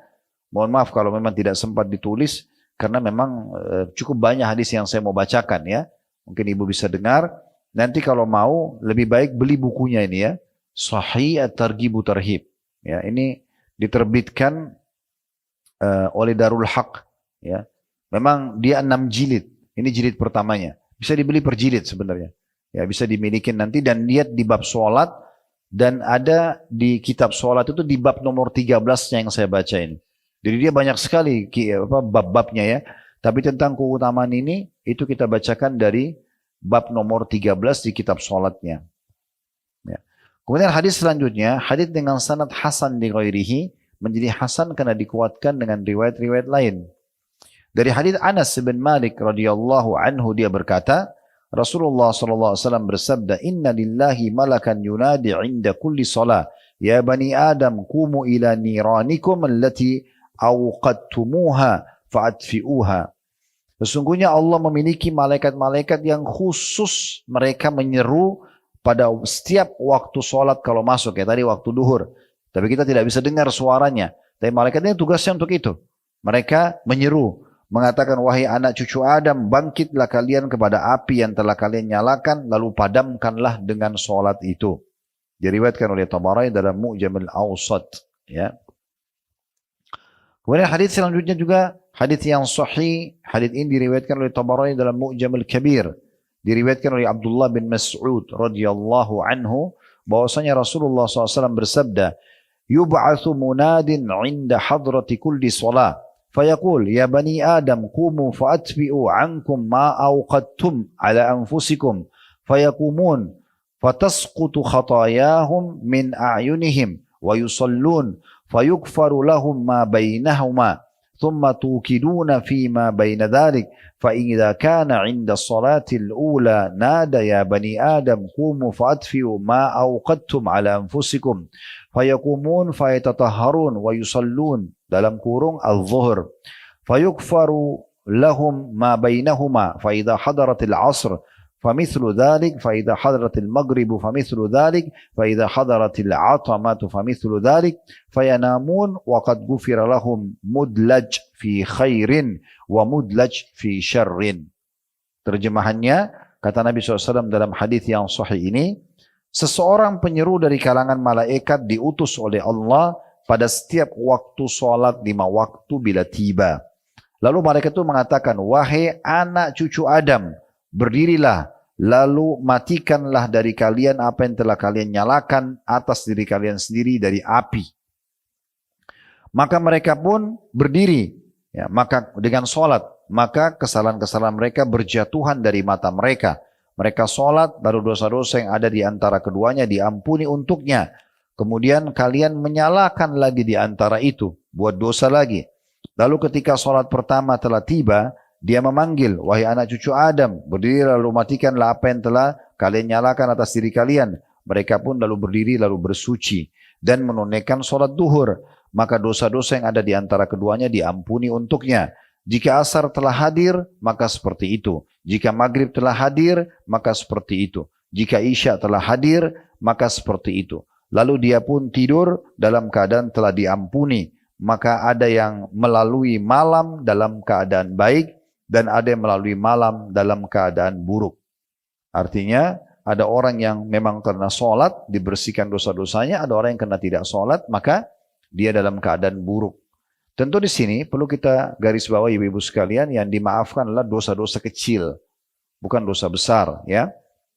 Mohon maaf kalau memang tidak sempat ditulis, karena memang cukup banyak hadis yang saya mau bacakan ya. Mungkin ibu bisa dengar. Nanti kalau mau, lebih baik beli bukunya ini ya. Sahih at-Targhib Tarhib. Ya, ini diterbitkan oleh Darul Haq ya. Memang dia 6 jilid. Ini jilid pertamanya. Bisa dibeli per jilid sebenarnya. Ya, bisa dimiliki nanti dan lihat di bab sholat dan ada di kitab sholat itu di bab nomor 13 yang saya baca ini. Jadi dia banyak sekali bab-babnya ya. Tapi tentang keutamaan ini itu kita bacakan dari bab nomor 13 di kitab sholatnya. Ya. Kemudian hadis selanjutnya, hadis dengan sanad hasan di ghairihi, menjadi hasan karena dikuatkan dengan riwayat-riwayat lain. Dari hadis Anas bin Malik radhiyallahu anhu dia berkata, Rasulullah sallallahu alaihi wasallam bersabda, "Inna lillahi malakan yunadi 'inda kulli shalah, ya bani Adam qumu ila niranikum allati awqadtumuha fa'atfi'uha." Sesungguhnya Allah memiliki malaikat-malaikat yang khusus mereka menyeru pada setiap waktu sholat kalau masuk ya, tadi waktu duhur. Tapi kita tidak bisa dengar suaranya. Tapi malaikat ini tugasnya untuk itu. Mereka menyeru, mengatakan, wahai anak cucu Adam, bangkitlah kalian kepada api yang telah kalian nyalakan, lalu padamkanlah dengan sholat itu. Diriwayatkan oleh Tabarani dalam Mu'jamul Awsat. Ya. Kemudian hadis selanjutnya juga hadis yang sahih. Hadis ini diriwayatkan oleh Tabarani dalam Mu'jamul Kabir. Diriwayatkan oleh Abdullah bin Mas'ud radhiyallahu anhu bahwasanya Rasulullah SAW bersabda, yub'atsu munadin 'inda hadrati kulli shalah fayaqul ya bani adam qumu fa'atfi'u 'ankum ma awqadtum 'ala anfusikum fayaqumun fatasqutu khatayahum min a'yunihim wa yusallun fayughfaru lahum ma bainahuma thumma tuqiduna fi ma baina dhalik fa idza kana 'inda salatil ula nada ya bani adam qumu fa'atfi'u ma awqadtum 'ala anfusikum fayaqumun fayatatahharun wa yusallun dalam kurung al-zuhr fayughfaru lahum ma bainahuma fa idza hadaratil 'ashr famithlu dhalik fa idza hadaratil maghrib famithlu dhalik fa idza hadaratil 'atamatu famithlu dhalik fayanamun wa qad ghufira lahum mudlaj fi khairin wa mudlaj fi syarrin. Terjemahannya kata Nabi SAW dalam hadis yang sahih ini, seseorang penyeru dari kalangan malaikat diutus oleh Allah pada setiap waktu sholat 5 waktu bila tiba. Lalu malaikat itu mengatakan, wahai anak cucu Adam, berdirilah, lalu matikanlah dari kalian apa yang telah kalian nyalakan atas diri kalian sendiri dari api. Maka mereka pun berdiri, ya, maka dengan sholat, maka kesalahan-kesalahan mereka berjatuhan dari mata mereka. Mereka sholat, baru dosa-dosa yang ada di antara keduanya diampuni untuknya. Kemudian kalian menyalakan lagi di antara itu, buat dosa lagi. Lalu ketika sholat pertama telah tiba, dia memanggil, wahai anak cucu Adam, berdiri lalu matikanlah apa yang telah kalian nyalakan atas diri kalian. Mereka pun lalu berdiri lalu bersuci dan menunaikan sholat duhur. maka dosa-dosa yang ada di antara keduanya diampuni untuknya. Jika asar telah hadir, maka seperti itu. Jika maghrib telah hadir, maka seperti itu. Jika isya telah hadir, maka seperti itu. Lalu dia pun tidur dalam keadaan telah diampuni. Maka ada yang melalui malam dalam keadaan baik, dan ada yang melalui malam dalam keadaan buruk. Artinya, ada orang yang memang karena sholat dibersihkan dosa-dosanya, ada orang yang karena tidak sholat maka dia dalam keadaan buruk. Tentu di sini perlu kita garis bawahi ibu-ibu sekalian, yang dimaafkan adalah dosa-dosa kecil, bukan dosa besar ya.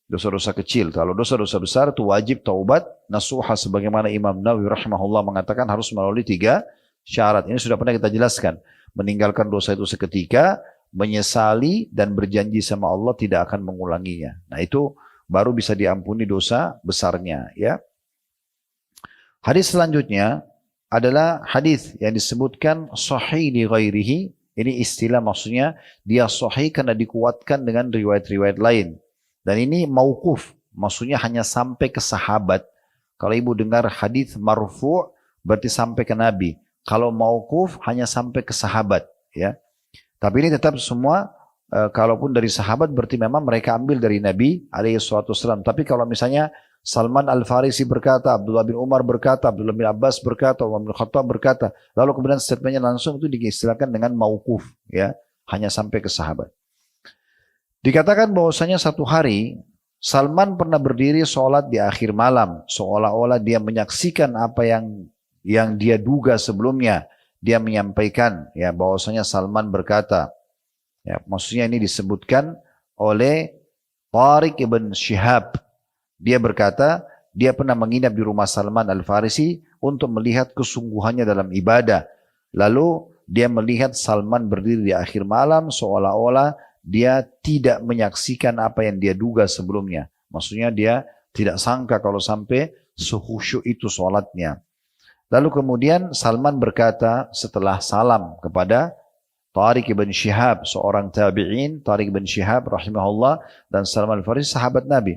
Dosa-dosa kecil. Kalau dosa-dosa besar itu wajib taubat nasuha, sebagaimana Imam Nawawi rahimahullah mengatakan harus melalui 3 syarat. Ini sudah pernah kita jelaskan. Meninggalkan dosa itu seketika, menyesali dan berjanji sama Allah tidak akan mengulanginya. Nah itu baru bisa diampuni dosa besarnya ya. Hadis selanjutnya adalah hadis yang disebutkan sahih li ghairihi. Ini istilah, maksudnya dia sahih karena dikuatkan dengan riwayat-riwayat lain. Dan ini mauquf, maksudnya hanya sampai ke sahabat. Kalau ibu dengar hadis marfu' berarti sampai ke Nabi. Kalau mauquf hanya sampai ke sahabat ya. Tapi ini tetap semua kalaupun dari sahabat berarti memang mereka ambil dari Nabi alaihissalam. Tapi kalau misalnya Salman Al-Farisi berkata, Abdullah bin Umar berkata, Abdullah bin Abbas berkata, Umar bin Khattab berkata, lalu kemudian statementnya langsung, itu diistilahkan dengan mauquf ya, hanya sampai ke sahabat. Dikatakan bahwasanya satu hari Salman pernah berdiri sholat di akhir malam, seolah-olah dia menyaksikan apa yang dia duga sebelumnya. Dia menyampaikan ya bahwasanya Salman berkata, ya, maksudnya ini disebutkan oleh Tariq ibn Shihab. Dia berkata, dia pernah menginap di rumah Salman Al-Farisi untuk melihat kesungguhannya dalam ibadah. Lalu dia melihat Salman berdiri di akhir malam seolah-olah dia tidak menyaksikan apa yang dia duga sebelumnya. Maksudnya dia tidak sangka kalau sampai sehusyuk itu sholatnya. Lalu kemudian Salman berkata setelah salam kepada Tariq ibn Shihab, seorang tabi'in, Tariq ibn Shihab rahimahullah, dan Salman Al-Farisi sahabat Nabi.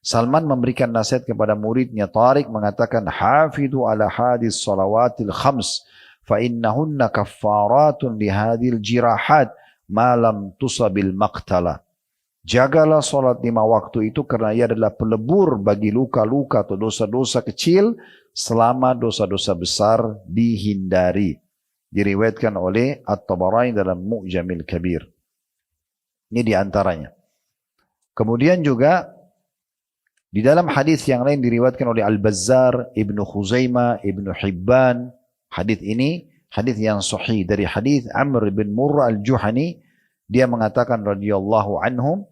Salman memberikan nasihat kepada muridnya. Tariq mengatakan, hafidhu ala hadis salawatil khams, fa innahunna kaffaratun lihadil jirahat, malam tusabil maqtala. Jagalah salat 5 waktu itu karena ia adalah pelebur bagi luka-luka atau dosa-dosa kecil selama dosa-dosa besar dihindari. Diriwayatkan oleh At-Tabarani dalam Mu'jamil Kabir. Ini diantaranya. Kemudian juga di dalam hadis yang lain diriwayatkan oleh Al-Bazzar, Ibnu Khuzaimah, Ibnu Hibban. Hadis ini hadis yang sahih dari hadis Amr bin Murrah Al-Juhani. Dia mengatakan radhiyallahu anhum,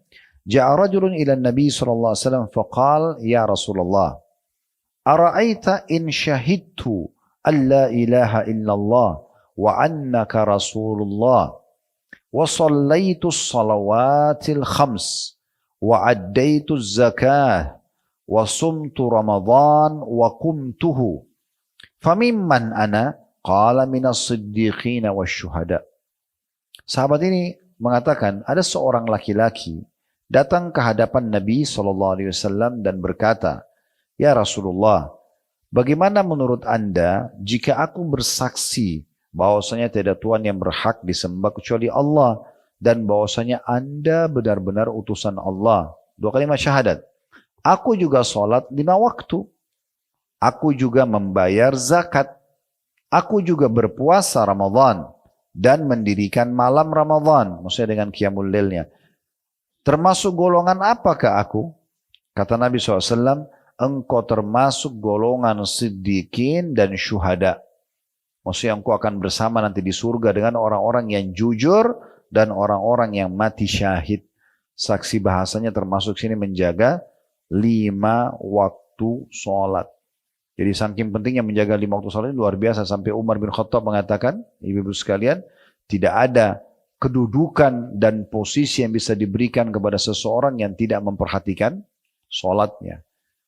ja'a rajulun ila Nabi sallallahu alaihi wasallam faqala ya Rasulullah, ara'aita in syahidtu an la ilaha illallah wa annaka Rasulullah wa sallaitu as-salawatil khams wa addaitu az-zakah wa sumtu Ramadan wa qumtuhu famimman ana qala minas siddiqin wasyuhada. Sahabat ini mengatakan ada seorang laki-laki datang ke hadapan Nabi SAW dan berkata, ya Rasulullah, bagaimana menurut Anda jika aku bersaksi bahwasanya tidak Tuhan yang berhak disembah kecuali Allah dan bahwasanya Anda benar-benar utusan Allah? 2 kalimat syahadat. Aku juga sholat 5 waktu. Aku juga membayar zakat. Aku juga berpuasa Ramadan dan mendirikan malam Ramadan, maksudnya dengan qiyamul lailnya. Termasuk golongan apakah aku? Kata Nabi SAW, engkau termasuk golongan siddiqin dan syuhada. Maksudnya engkau akan bersama nanti di surga dengan orang-orang yang jujur dan orang-orang yang mati syahid. Saksi bahasanya termasuk sini menjaga 5 waktu sholat. Jadi saking pentingnya menjaga 5 waktu salat ini luar biasa, sampai Umar bin Khattab mengatakan, ibu-ibu sekalian, tidak ada kedudukan dan posisi yang bisa diberikan kepada seseorang yang tidak memperhatikan salatnya.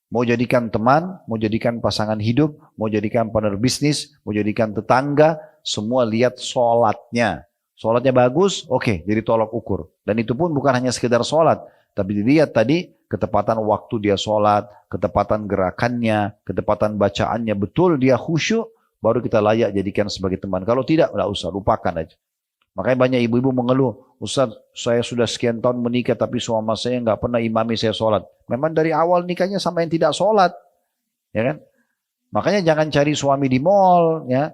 Mau jadikan teman, mau jadikan pasangan hidup, mau jadikan partner bisnis, mau jadikan tetangga, semua lihat salatnya. Salatnya bagus, oke, jadi tolak ukur. Dan itu pun bukan hanya sekedar salat, tapi dilihat tadi ketepatan waktu dia sholat, ketepatan gerakannya, ketepatan bacaannya, betul dia khusyuk, baru kita layak jadikan sebagai teman. Kalau tidak, tidak usah, lupakan aja. Makanya banyak ibu-ibu mengeluh, Ustaz, saya sudah sekian tahun menikah tapi suami saya nggak pernah imami saya sholat. Memang dari awal nikahnya sama yang tidak sholat, ya kan? Makanya jangan cari suami di mall, ya.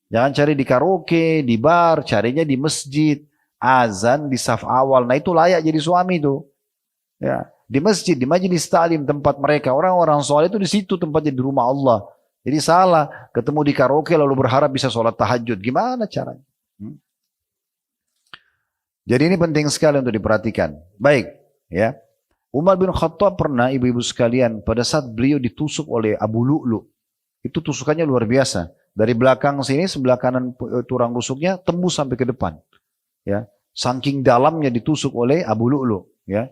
Jangan cari di karaoke, di bar, carinya di masjid, azan di saf awal. Nah itu layak jadi suami itu. Ya, di masjid, di majelis taklim tempat mereka, orang-orang sholat itu di situ tempatnya di rumah Allah. Jadi salah ketemu di karaoke lalu berharap bisa sholat tahajud. Gimana caranya? Jadi ini penting sekali untuk diperhatikan. Baik, ya. Umar bin Khattab pernah, ibu-ibu sekalian, pada saat beliau ditusuk oleh Abu Lu'lu, itu tusukannya luar biasa. Dari belakang sini, sebelah kanan tulang rusuknya tembus sampai ke depan. Ya, saking dalamnya ditusuk oleh Abu Lu'lu. Ya.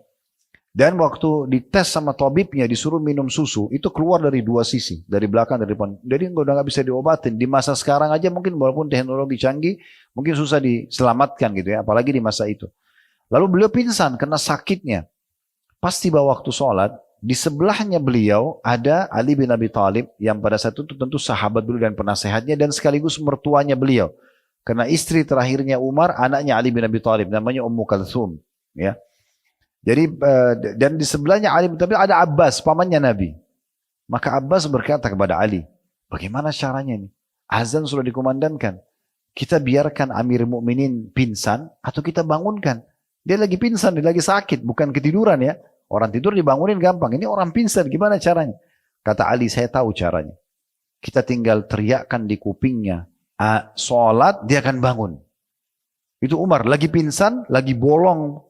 Dan waktu dites sama tabibnya, disuruh minum susu, itu keluar dari dua sisi, dari belakang, dari depan. Jadi udah nggak bisa diobatin. Di masa sekarang aja mungkin walaupun teknologi canggih, mungkin susah diselamatkan gitu ya, apalagi di masa itu. Lalu beliau pingsan karena sakitnya. Pas tiba waktu sholat, di sebelahnya beliau ada Ali bin Abi Thalib yang pada saat itu tentu sahabat beliau dan penasehatnya dan sekaligus mertuanya beliau. Karena istri terakhirnya Umar, anaknya Ali bin Abi Thalib, namanya Ummu Kalthum. Ya. Jadi dan di sebelahnya Ali bin Abi Thalib ada Abbas, pamannya Nabi. Maka Abbas berkata kepada Ali, bagaimana caranya ini? Azan sudah dikumandangkan. Kita biarkan Amir Mukminin pingsan atau kita bangunkan? Dia lagi pingsan, dia lagi sakit, bukan ketiduran ya. Orang tidur dibangunin gampang. Ini orang pingsan, gimana caranya? Kata Ali, saya tahu caranya. Kita tinggal teriakkan di kupingnya, sholat, dia akan bangun. Itu Umar, lagi pingsan, lagi bolong.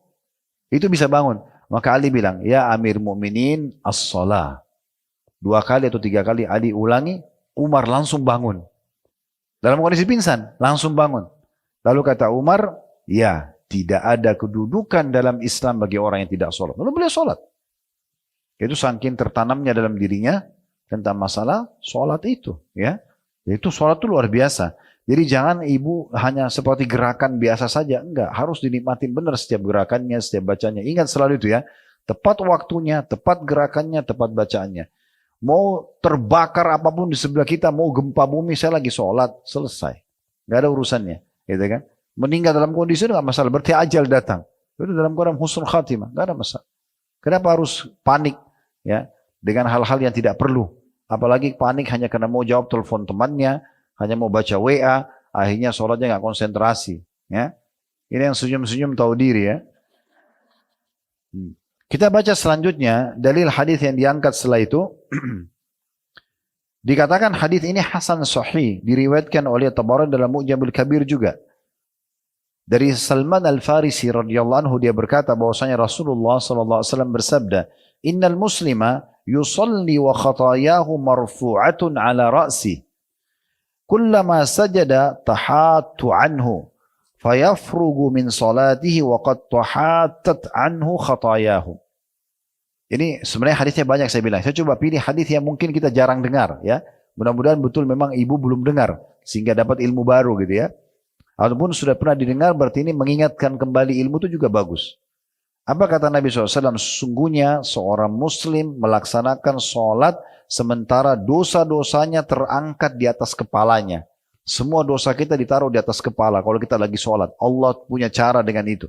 Itu bisa bangun. Maka Ali bilang, ya Amir Mu'minin as-salah. 2 kali atau 3 kali Ali ulangi, Umar langsung bangun. Dalam kondisi pingsan, langsung bangun. Lalu kata Umar, ya tidak ada kedudukan dalam Islam bagi orang yang tidak sholat. Lalu beliau sholat. Itu saking tertanamnya dalam dirinya tentang masalah sholat itu. Ya, itu sholat itu luar biasa. Jadi jangan ibu hanya seperti gerakan biasa saja. Enggak, harus dinikmatin benar setiap gerakannya, setiap bacanya. Ingat selalu itu ya. Tepat waktunya, tepat gerakannya, tepat bacaannya. Mau terbakar apapun di sebelah kita, mau gempa bumi, saya lagi sholat, selesai. Enggak ada urusannya. Gitu kan? Meninggal dalam kondisi itu enggak masalah. Berarti ajal datang. Itu dalam Quran husnul khatimah. Enggak ada masalah. Kenapa harus panik ya dengan hal-hal yang tidak perlu? Apalagi panik hanya karena mau jawab telepon temannya, hanya mau baca WA, akhirnya sholatnya nggak konsentrasi. Ya, ini yang senyum-senyum tahu diri ya. Kita baca selanjutnya dalil hadis yang diangkat setelah itu. Dikatakan hadis ini hasan sahih, diriwayatkan oleh Tabarani dalam Mu'jamul Kabir juga. Dari Salman Al-Farisi radhiyallahu anhu dia berkata bahwasanya Rasulullah sallallahu alaihi wasallam bersabda, "Innal muslima yusalli wa khatayahu marfu'atun 'ala ra'si. Kullama sajada tahattu anhu, fayafrugu min salatihi wa qad tahattat anhu khatayahu." Ini sebenarnya hadisnya banyak saya bilang. Saya coba pilih hadis yang mungkin kita jarang dengar ya. Mudah-mudahan betul memang ibu belum dengar sehingga dapat ilmu baru gitu ya. Ataupun sudah pernah didengar berarti ini mengingatkan kembali ilmu itu juga bagus. Apa kata Nabi SAW? Sesungguhnya seorang muslim melaksanakan sholat sementara dosa-dosanya terangkat di atas kepalanya. Semua dosa kita ditaruh di atas kepala kalau kita lagi sholat. Allah punya cara dengan itu.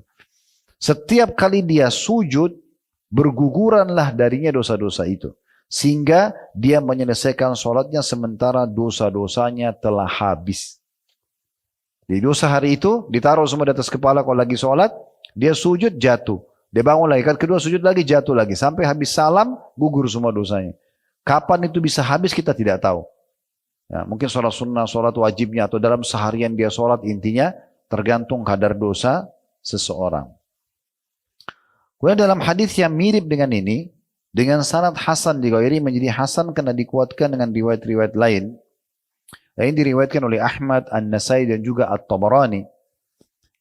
Setiap kali dia sujud, berguguranlah darinya dosa-dosa itu. Sehingga dia menyelesaikan sholatnya sementara dosa-dosanya telah habis. Di dosa hari itu ditaruh semua di atas kepala kalau lagi sholat, dia sujud jatuh. Dia bangun lagi, kan kedua sujud lagi jatuh lagi. Sampai habis salam, gugur semua dosanya. Kapan itu bisa habis kita tidak tahu. Ya, mungkin sholat sunnah, sholat wajibnya, atau dalam seharian dia sholat, intinya tergantung kadar dosa seseorang. Kemudian dalam hadis yang mirip dengan ini, dengan sanad hasan dighairi menjadi hasan karena dikuatkan dengan riwayat-riwayat lain. Ini diriwayatkan oleh Ahmad, An-Nasai dan juga At-Tabarani.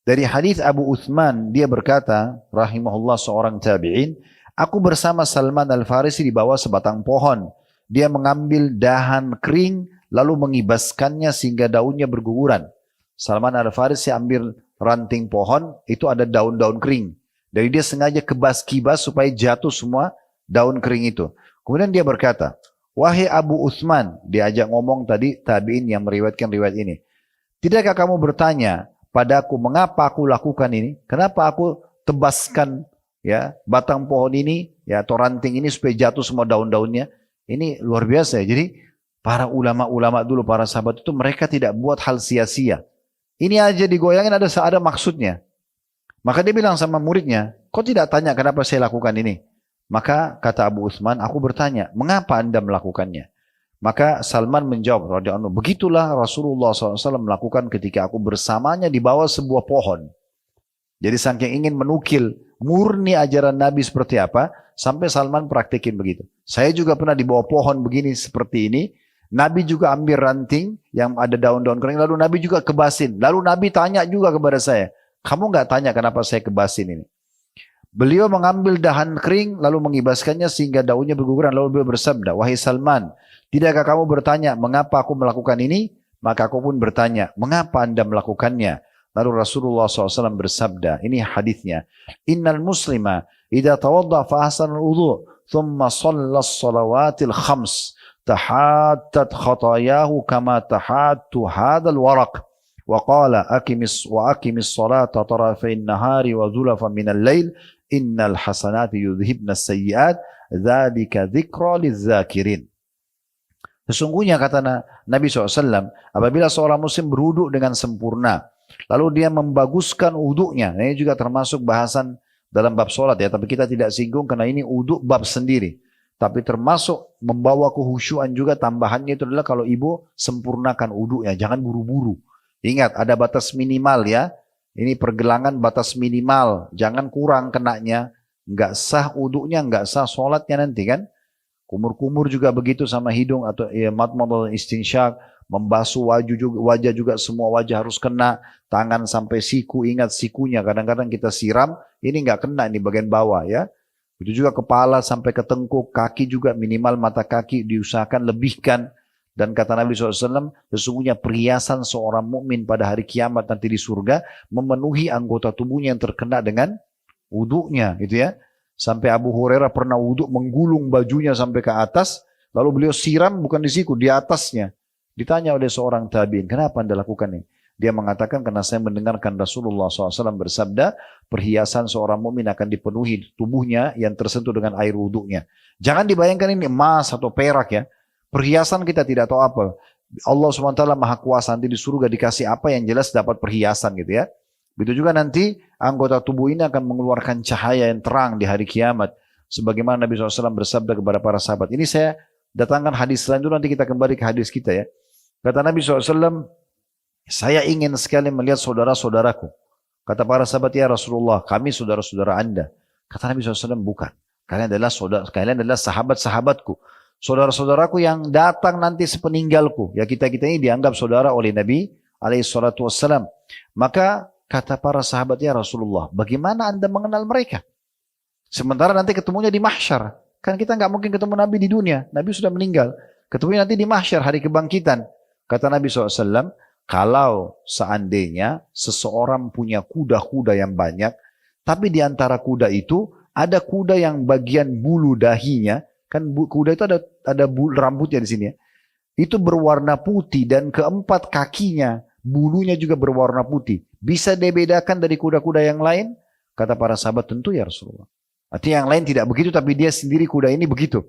Dari hadis Abu Uthman, dia berkata, rahimahullah seorang tabi'in, aku bersama Salman Al-Farisi di bawah sebatang pohon. Dia mengambil dahan kering, lalu mengibaskannya sehingga daunnya berguguran. Salman Al-Farisi ambil ranting pohon, itu ada daun-daun kering. Jadi dia sengaja kibas supaya jatuh semua daun kering itu. Kemudian dia berkata, Wahai Abu Uthman, diajak ngomong tadi tabi'in yang meriwayatkan riwayat ini. Tidakkah kamu bertanya padaku mengapa aku lakukan ini? Kenapa aku tebaskan ya batang pohon ini ya atau ranting ini supaya jatuh semua daun-daunnya? Ini luar biasa ya. Jadi para ulama-ulama dulu, para sahabat itu mereka tidak buat hal sia-sia. Ini aja digoyangin ada maksudnya. Maka dia bilang sama muridnya, kau tidak tanya kenapa saya lakukan ini? Maka kata Abu Uthman, aku bertanya, mengapa anda melakukannya? Maka Salman menjawab, radhiyallahu anhu, begitulah Rasulullah SAW melakukan ketika aku bersamanya di bawah sebuah pohon. Jadi saking ingin menukil murni ajaran Nabi seperti apa, sampai Salman praktekin begitu. Saya juga pernah di bawah pohon begini seperti ini, Nabi juga ambil ranting yang ada daun-daun kering, lalu Nabi juga kebasin. Lalu Nabi tanya juga kepada saya, kamu nggak tanya kenapa saya kebasin ini? Beliau mengambil dahan kering lalu mengibaskannya sehingga daunnya berguguran. Lalu beliau bersabda, wahai Salman, tidakkah kamu bertanya mengapa aku melakukan ini? Maka aku pun bertanya, mengapa anda melakukannya? Lalu Rasulullah SAW bersabda, ini hadisnya, innal muslima idza tawadda fa ahsana al-wudu thumma shalla as-salawatil khams tahattat khatayahu kama tahattu hadzal waraq. وقال وأقم الصلاة طرفي النهار وزلفا من الليل إن الحسنات يذهبن السيئات ذلك ذكرى للذاكرين. Sesungguhnya kata Nabi SAW, apabila seorang muslim berwudu dengan sempurna, lalu dia membaguskan wudunya, ini juga termasuk bahasan dalam bab sholat ya, tapi kita tidak singgung karena ini wudu bab sendiri. Tapi termasuk membawa kehusyuan juga, tambahannya itu adalah kalau ibu sempurnakan wudunya, jangan buru-buru. Ingat ada batas minimal ya. Ini pergelangan batas minimal. Jangan kurang kenanya. Enggak sah wudunya, enggak sah sholatnya nanti kan. Kumur-kumur juga begitu sama hidung atau ya, madmadah istinsyak. Membasuh wajah juga semua wajah harus kena. Tangan sampai siku, ingat sikunya. Kadang-kadang kita siram, ini enggak kena ini bagian bawah ya. Itu juga kepala sampai ke tengkuk, kaki juga minimal mata kaki diusahakan lebihkan. Dan kata Nabi SAW, sesungguhnya perhiasan seorang mukmin pada hari kiamat nanti di surga memenuhi anggota tubuhnya yang terkena dengan wudunya, gitu ya. Sampai Abu Hurairah pernah wudhu menggulung bajunya sampai ke atas, lalu beliau siram bukan di siku, di atasnya. Ditanya oleh seorang tabi'in, kenapa anda lakukan ini? Dia mengatakan karena saya mendengarkan Rasulullah SAW bersabda, perhiasan seorang mukmin akan dipenuhi tubuhnya yang tersentuh dengan air wudunya. Jangan dibayangkan ini emas atau perak ya. Perhiasan kita tidak tahu apa. Allah SWT maha kuasa, nanti di surga dikasih apa yang jelas dapat perhiasan gitu ya. Begitu juga nanti anggota tubuh ini akan mengeluarkan cahaya yang terang di hari kiamat. Sebagaimana Nabi SAW bersabda kepada para sahabat. Ini saya datangkan hadis lain dulu, nanti kita kembali ke hadis kita ya. Kata Nabi SAW, saya ingin sekali melihat saudara-saudaraku. Kata para sahabat, ya Rasulullah, kami saudara-saudara anda. Kata Nabi SAW, bukan. Kalian adalah sahabat-sahabatku. Saudara-saudaraku yang datang nanti sepeninggalku. Ya kita-kita ini dianggap saudara oleh Nabi SAW. Maka kata para sahabat, ya Rasulullah, bagaimana anda mengenal mereka? Sementara nanti ketemunya di mahsyar. Kan kita nggak mungkin ketemu Nabi di dunia. Nabi sudah meninggal. Ketemunya nanti di mahsyar, hari kebangkitan. Kata Nabi SAW, kalau seandainya seseorang punya kuda-kuda yang banyak, tapi di antara kuda itu ada kuda yang bagian bulu dahinya, kan kuda itu ada rambutnya di sini ya. Itu berwarna putih dan keempat kakinya bulunya juga berwarna putih. Bisa dibedakan dari kuda-kuda yang lain? Kata para sahabat, tentu ya Rasulullah. Artinya yang lain tidak begitu, tapi dia sendiri kuda ini begitu.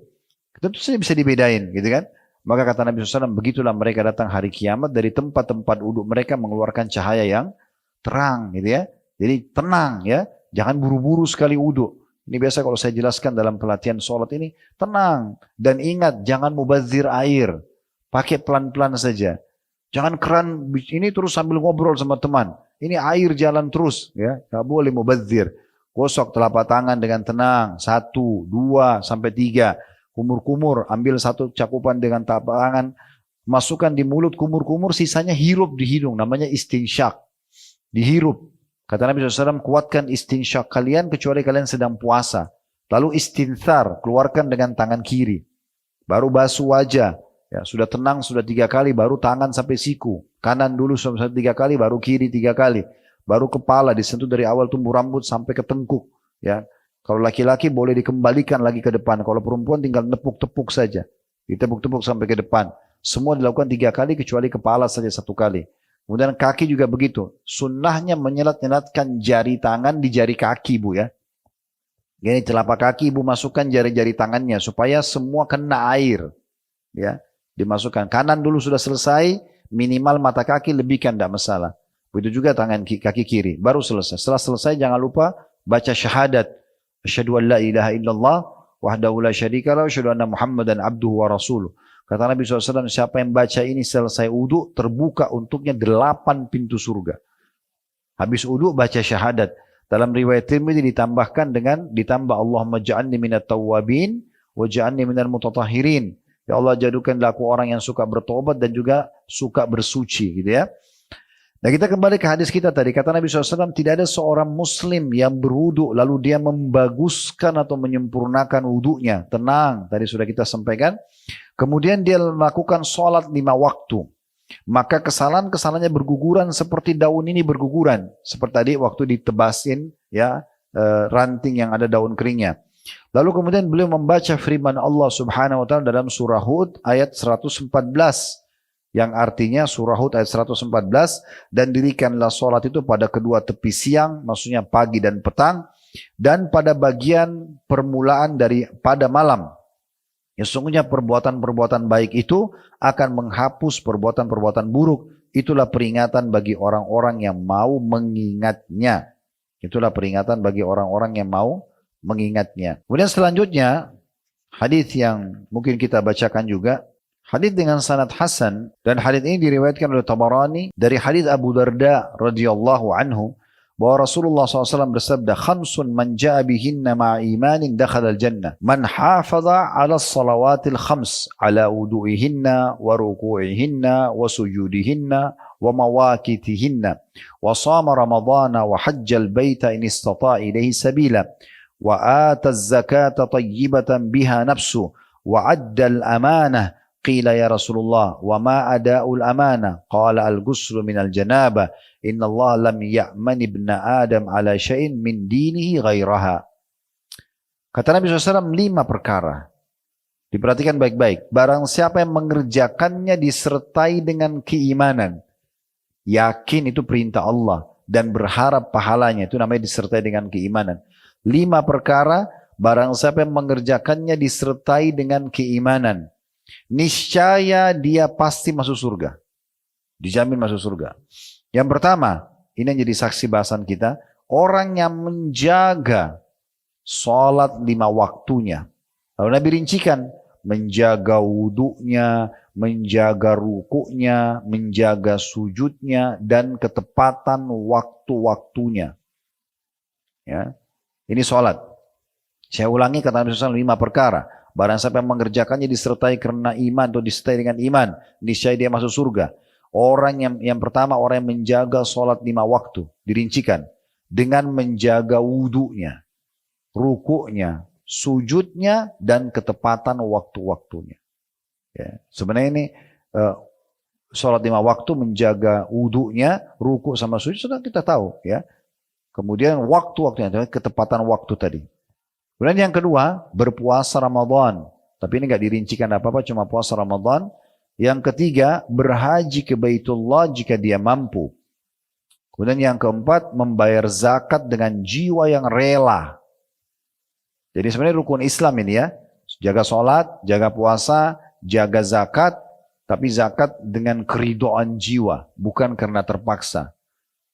Tentu saja bisa dibedain, gitu kan? Maka kata Nabi SAW, begitulah mereka datang hari kiamat dari tempat-tempat uduk mereka mengeluarkan cahaya yang terang, gitu ya. Jadi tenang ya, jangan buru-buru sekali uduk. Ini biasa kalau saya jelaskan dalam pelatihan sholat ini, tenang. Dan ingat, jangan mubazir air. Pakai pelan-pelan saja. Jangan keran ini terus sambil ngobrol sama teman. Ini air jalan terus. Ya, nggak boleh mubazir. Gosok telapak tangan dengan tenang. 1, 2, sampai 3. Kumur-kumur, ambil satu cakupan dengan telapak tangan. Masukkan di mulut kumur-kumur, sisanya hirup di hidung. Namanya istinsyak. Dihirup. Kata Nabi SAW, kuatkan istinsyak kalian kecuali kalian sedang puasa. Lalu istinthar, keluarkan dengan tangan kiri. Baru basuh wajah. Ya, sudah tenang, sudah 3 kali, baru tangan sampai siku. Kanan dulu sampai 3 kali, baru kiri 3 kali. Baru kepala disentuh dari awal tumbuh rambut sampai ke tengkuk. Ya, kalau laki-laki boleh dikembalikan lagi ke depan. Kalau perempuan tinggal nepuk-tepuk saja. Ditepuk-tepuk sampai ke depan. Semua dilakukan 3 kali kecuali kepala saja 1 kali. Kemudian kaki juga begitu. Sunnahnya menyelat-nyelatkan jari tangan di jari kaki Bu ya. Gini telapak kaki Ibu masukkan jari-jari tangannya supaya semua kena air. Ya, dimasukkan. Kanan dulu sudah selesai, minimal mata kaki lebihkan tidak masalah. Begitu juga tangan kaki kiri, baru selesai. Setelah selesai jangan lupa baca syahadat. Asyhadu an la ilaha illallah wahdahu la syarika lahu, asyhadu anna Muhammadan abduhu wa rasuluh. Kata Nabi SAW, siapa yang baca ini selesai wudu, terbuka untuknya 8 pintu surga. Habis wudu baca syahadat. Dalam riwayat Tirmidzi ditambah Allahumma ja'alni minat tawwabin wa ja'alni minal mutatahhirin. Ya Allah jadikanlah aku orang yang suka bertobat dan juga suka bersuci gitu ya. Nah kita kembali ke hadis kita tadi. Kata Nabi SAW, tidak ada seorang muslim yang berwudu lalu dia membaguskan atau menyempurnakan wudunya. Tenang, tadi sudah kita sampaikan. Kemudian dia melakukan sholat 5 waktu. Maka kesalahan-kesalahannya berguguran seperti daun ini berguguran. Seperti tadi waktu ditebasin ya ranting yang ada daun keringnya. Lalu kemudian beliau membaca firman Allah Subhanahu wa taala dalam surah Hud ayat 114 yang artinya surah Hud ayat 114, dan dirikanlah sholat itu pada kedua tepi siang, maksudnya pagi dan petang, dan pada bagian permulaan pada malam. Ya, sesungguhnya perbuatan-perbuatan baik itu akan menghapus perbuatan-perbuatan buruk. Itulah peringatan bagi orang-orang yang mau mengingatnya. Itulah peringatan bagi orang-orang yang mau mengingatnya. Kemudian selanjutnya, hadis yang mungkin kita bacakan juga. Hadis dengan sanad hasan, dan hadis ini diriwayatkan oleh Tabarani dari hadis Abu Darda radhiyallahu anhu bahwa Rasulullah SAW bersabda, khamsun man ja'a bihinna ma'a imanin dakhala al-jannah man hafaza 'ala as-salawatil khams 'ala wudu'ihinna wa ruku'ihinna wa sujudihinna wa mawaqitihinna wa shama ramadhana wa hajjal baita in istata'a ilayhi sabila wa ata az-zakata tayyibatan biha nafsu wa 'adda al-amanah. Qila ya Rasulullah, wa ma ada'ul amanah? Qala al-ghuslu minal janabah. Inna Allah lam ya'man ibna Adam ala syai'in min dinihi ghairaha. Kata Nabi SAW 5 perkara. Diperhatikan baik-baik. Barang siapa yang mengerjakannya disertai dengan keimanan. Yakin itu perintah Allah. Dan berharap pahalanya. Itu namanya disertai dengan keimanan. 5 perkara. Barang siapa yang mengerjakannya disertai dengan keimanan. Niscaya dia pasti masuk surga. Dijamin masuk surga. Yang pertama, ini yang jadi saksi bahasan kita, orang yang menjaga sholat 5 waktunya. Lalu Nabi rincikan, menjaga wudunya, menjaga rukuknya, menjaga sujudnya, dan ketepatan waktu-waktunya. Ya, ini sholat. Saya ulangi kata Nabi SAW 5 perkara. Barang siapa yang mengerjakannya disertai karena iman atau disertai dengan iman, niscaya dia masuk surga. Orang yang pertama, orang yang menjaga sholat 5 waktu, dirincikan dengan menjaga wudunya, rukuknya, sujudnya, dan ketepatan waktu-waktunya. Ya, sebenarnya ini sholat 5 waktu, menjaga wudunya, rukuk sama sujud sudah kita tahu. Ya. Kemudian waktu-waktunya, ketepatan waktu tadi. Kemudian yang kedua, berpuasa Ramadan. Tapi ini nggak dirincikan apa-apa, cuma puasa Ramadan. Yang ketiga, berhaji ke Baitullah jika dia mampu. Kemudian yang keempat, membayar zakat dengan jiwa yang rela. Jadi sebenarnya rukun Islam ini ya. Jaga sholat, jaga puasa, jaga zakat. Tapi zakat dengan keridoan jiwa, bukan karena terpaksa.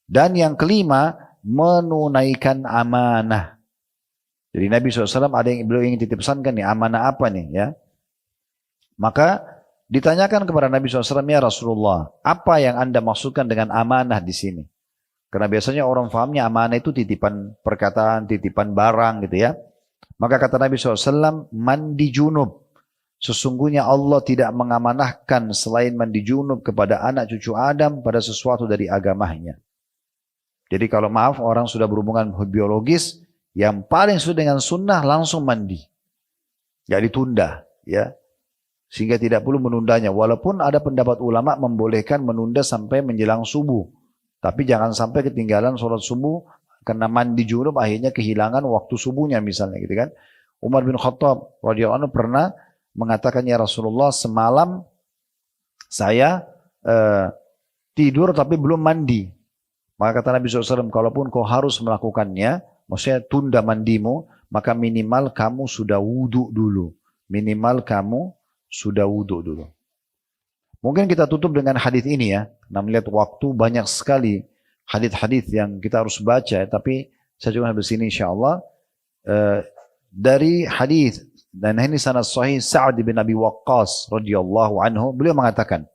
Dan yang kelima, menunaikan amanah. Jadi Nabi SAW ada yang beliau ingin titip pesankan nih, amanah apa nih ya. Maka ditanyakan kepada Nabi SAW, ya Rasulullah, apa yang anda maksudkan dengan amanah di sini? Karena biasanya orang fahamnya amanah itu titipan perkataan, titipan barang gitu ya. Maka kata Nabi SAW, mandi junub. Sesungguhnya Allah tidak mengamanahkan selain mandi junub kepada anak cucu Adam pada sesuatu dari agamanya. Jadi kalau maaf orang sudah berhubungan biologis, yang paling sesuai dengan sunnah langsung mandi. Gak ditunda. Ya. Sehingga tidak perlu menundanya. Walaupun ada pendapat ulama membolehkan menunda sampai menjelang subuh. Tapi jangan sampai ketinggalan sholat subuh. Karena mandi junub akhirnya kehilangan waktu subuhnya misalnya. Gitu kan. Umar bin Khattab radhiyallahu anhu pernah mengatakan, ya Rasulullah, semalam saya tidur tapi belum mandi. Maka kata Nabi SAW, kalaupun kau harus melakukannya, maksudnya tunda mandimu, maka minimal kamu sudah wudhu dulu. Minimal kamu sudah wudhu dulu. Mungkin kita tutup dengan hadis ini ya. Nah, melihat waktu banyak sekali hadis-hadis yang kita harus baca, tapi saya juga habis ini insyaAllah. Dari hadis, dan ini sanad sahih Sa'ad bin Abi Waqqas radhiyallahu anhu, beliau mengatakan,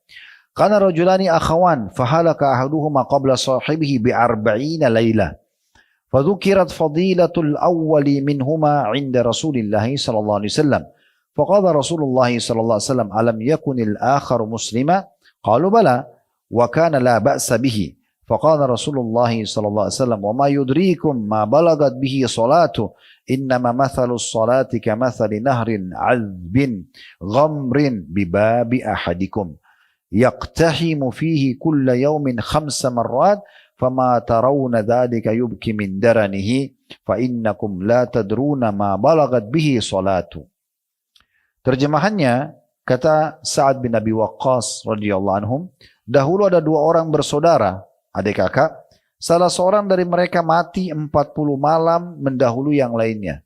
kana rajulani akhawan fahalaka ahaduhuma qabla sahibihi bi 40 lailah fadhukirat fadilatul awwali minhuma 'inda Rasulillah sallallahu alaihi wasallam faqala Rasulullah sallallahu alaihi wasallam alam yakunil akharu muslima qalu bala wa kana la ba'sa bihi faqala Rasulullah sallallahu alaihi wasallam wa ma yudrikum ma balagat bihi salatu innama mathalus salati kamathali nahrin 'azbin ghamrin bibabi ahadikum يقتحم فيه كل يوم 5 مرات فما ترون ذلك يبكي من درنه فإنكم لا تدرون ما بلغت به صلاته. Terjemahannya, kata Sa'ad bin Abi Waqqas radhiyallahu anhum, dahulu ada 2 orang bersaudara, adik kakak, salah seorang dari mereka mati 40 malam mendahului yang lainnya.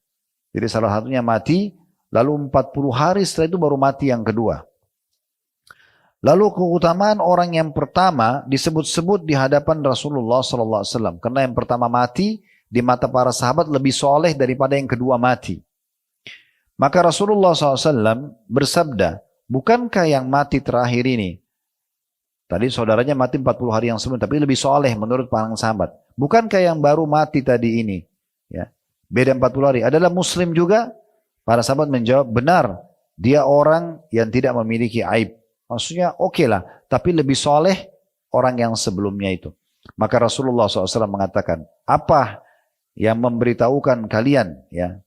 Jadi salah satunya mati, lalu 40 hari setelah itu baru mati yang kedua. Lalu keutamaan orang yang pertama disebut-sebut di hadapan Rasulullah SAW. Karena yang pertama mati di mata para sahabat lebih soleh daripada yang kedua mati. Maka Rasulullah SAW bersabda, bukankah yang mati terakhir ini? Tadi saudaranya mati 40 hari yang sebelum, tapi lebih soleh menurut para sahabat. Bukankah yang baru mati tadi ini? Ya, beda 40 hari. Adalah muslim juga? Para sahabat menjawab, benar. Dia orang yang tidak memiliki aib. Maksudnya oke lah, tapi lebih soleh orang yang sebelumnya itu. Maka Rasulullah SAW mengatakan, apa yang memberitahukan kalian ya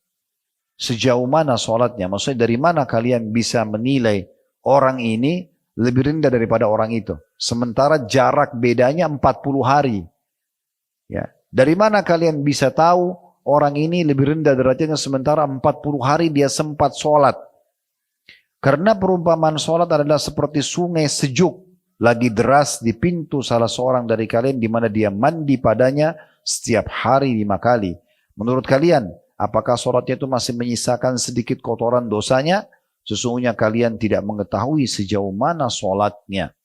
sejauh mana sholatnya? Maksudnya dari mana kalian bisa menilai orang ini lebih rendah daripada orang itu? Sementara jarak bedanya 40 hari. Ya, dari mana kalian bisa tahu orang ini lebih rendah derajatnya sementara 40 hari dia sempat sholat? Karena perumpamaan sholat adalah seperti sungai sejuk lagi deras di pintu salah seorang dari kalian di mana dia mandi padanya setiap hari 5 kali. Menurut kalian, apakah sholatnya itu masih menyisakan sedikit kotoran dosanya? Sesungguhnya kalian tidak mengetahui sejauh mana sholatnya.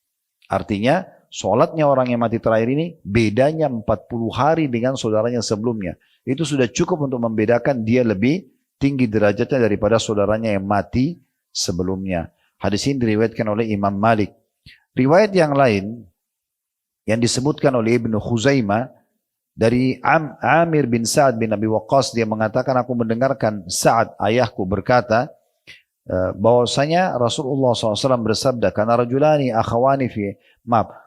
Artinya, sholatnya orang yang mati terakhir ini bedanya 40 hari dengan saudaranya sebelumnya. Itu sudah cukup untuk membedakan dia lebih tinggi derajatnya daripada saudaranya yang mati sebelumnya. Hadis ini diriwayatkan oleh Imam Malik. Riwayat yang lain yang disebutkan oleh Ibnu Khuzaimah dari Amir bin Sa'ad bin Abi Waqqas, dia mengatakan, aku mendengarkan Sa'ad ayahku berkata bahwasanya Rasulullah SAW bersabda, kana rajulani akhawani fi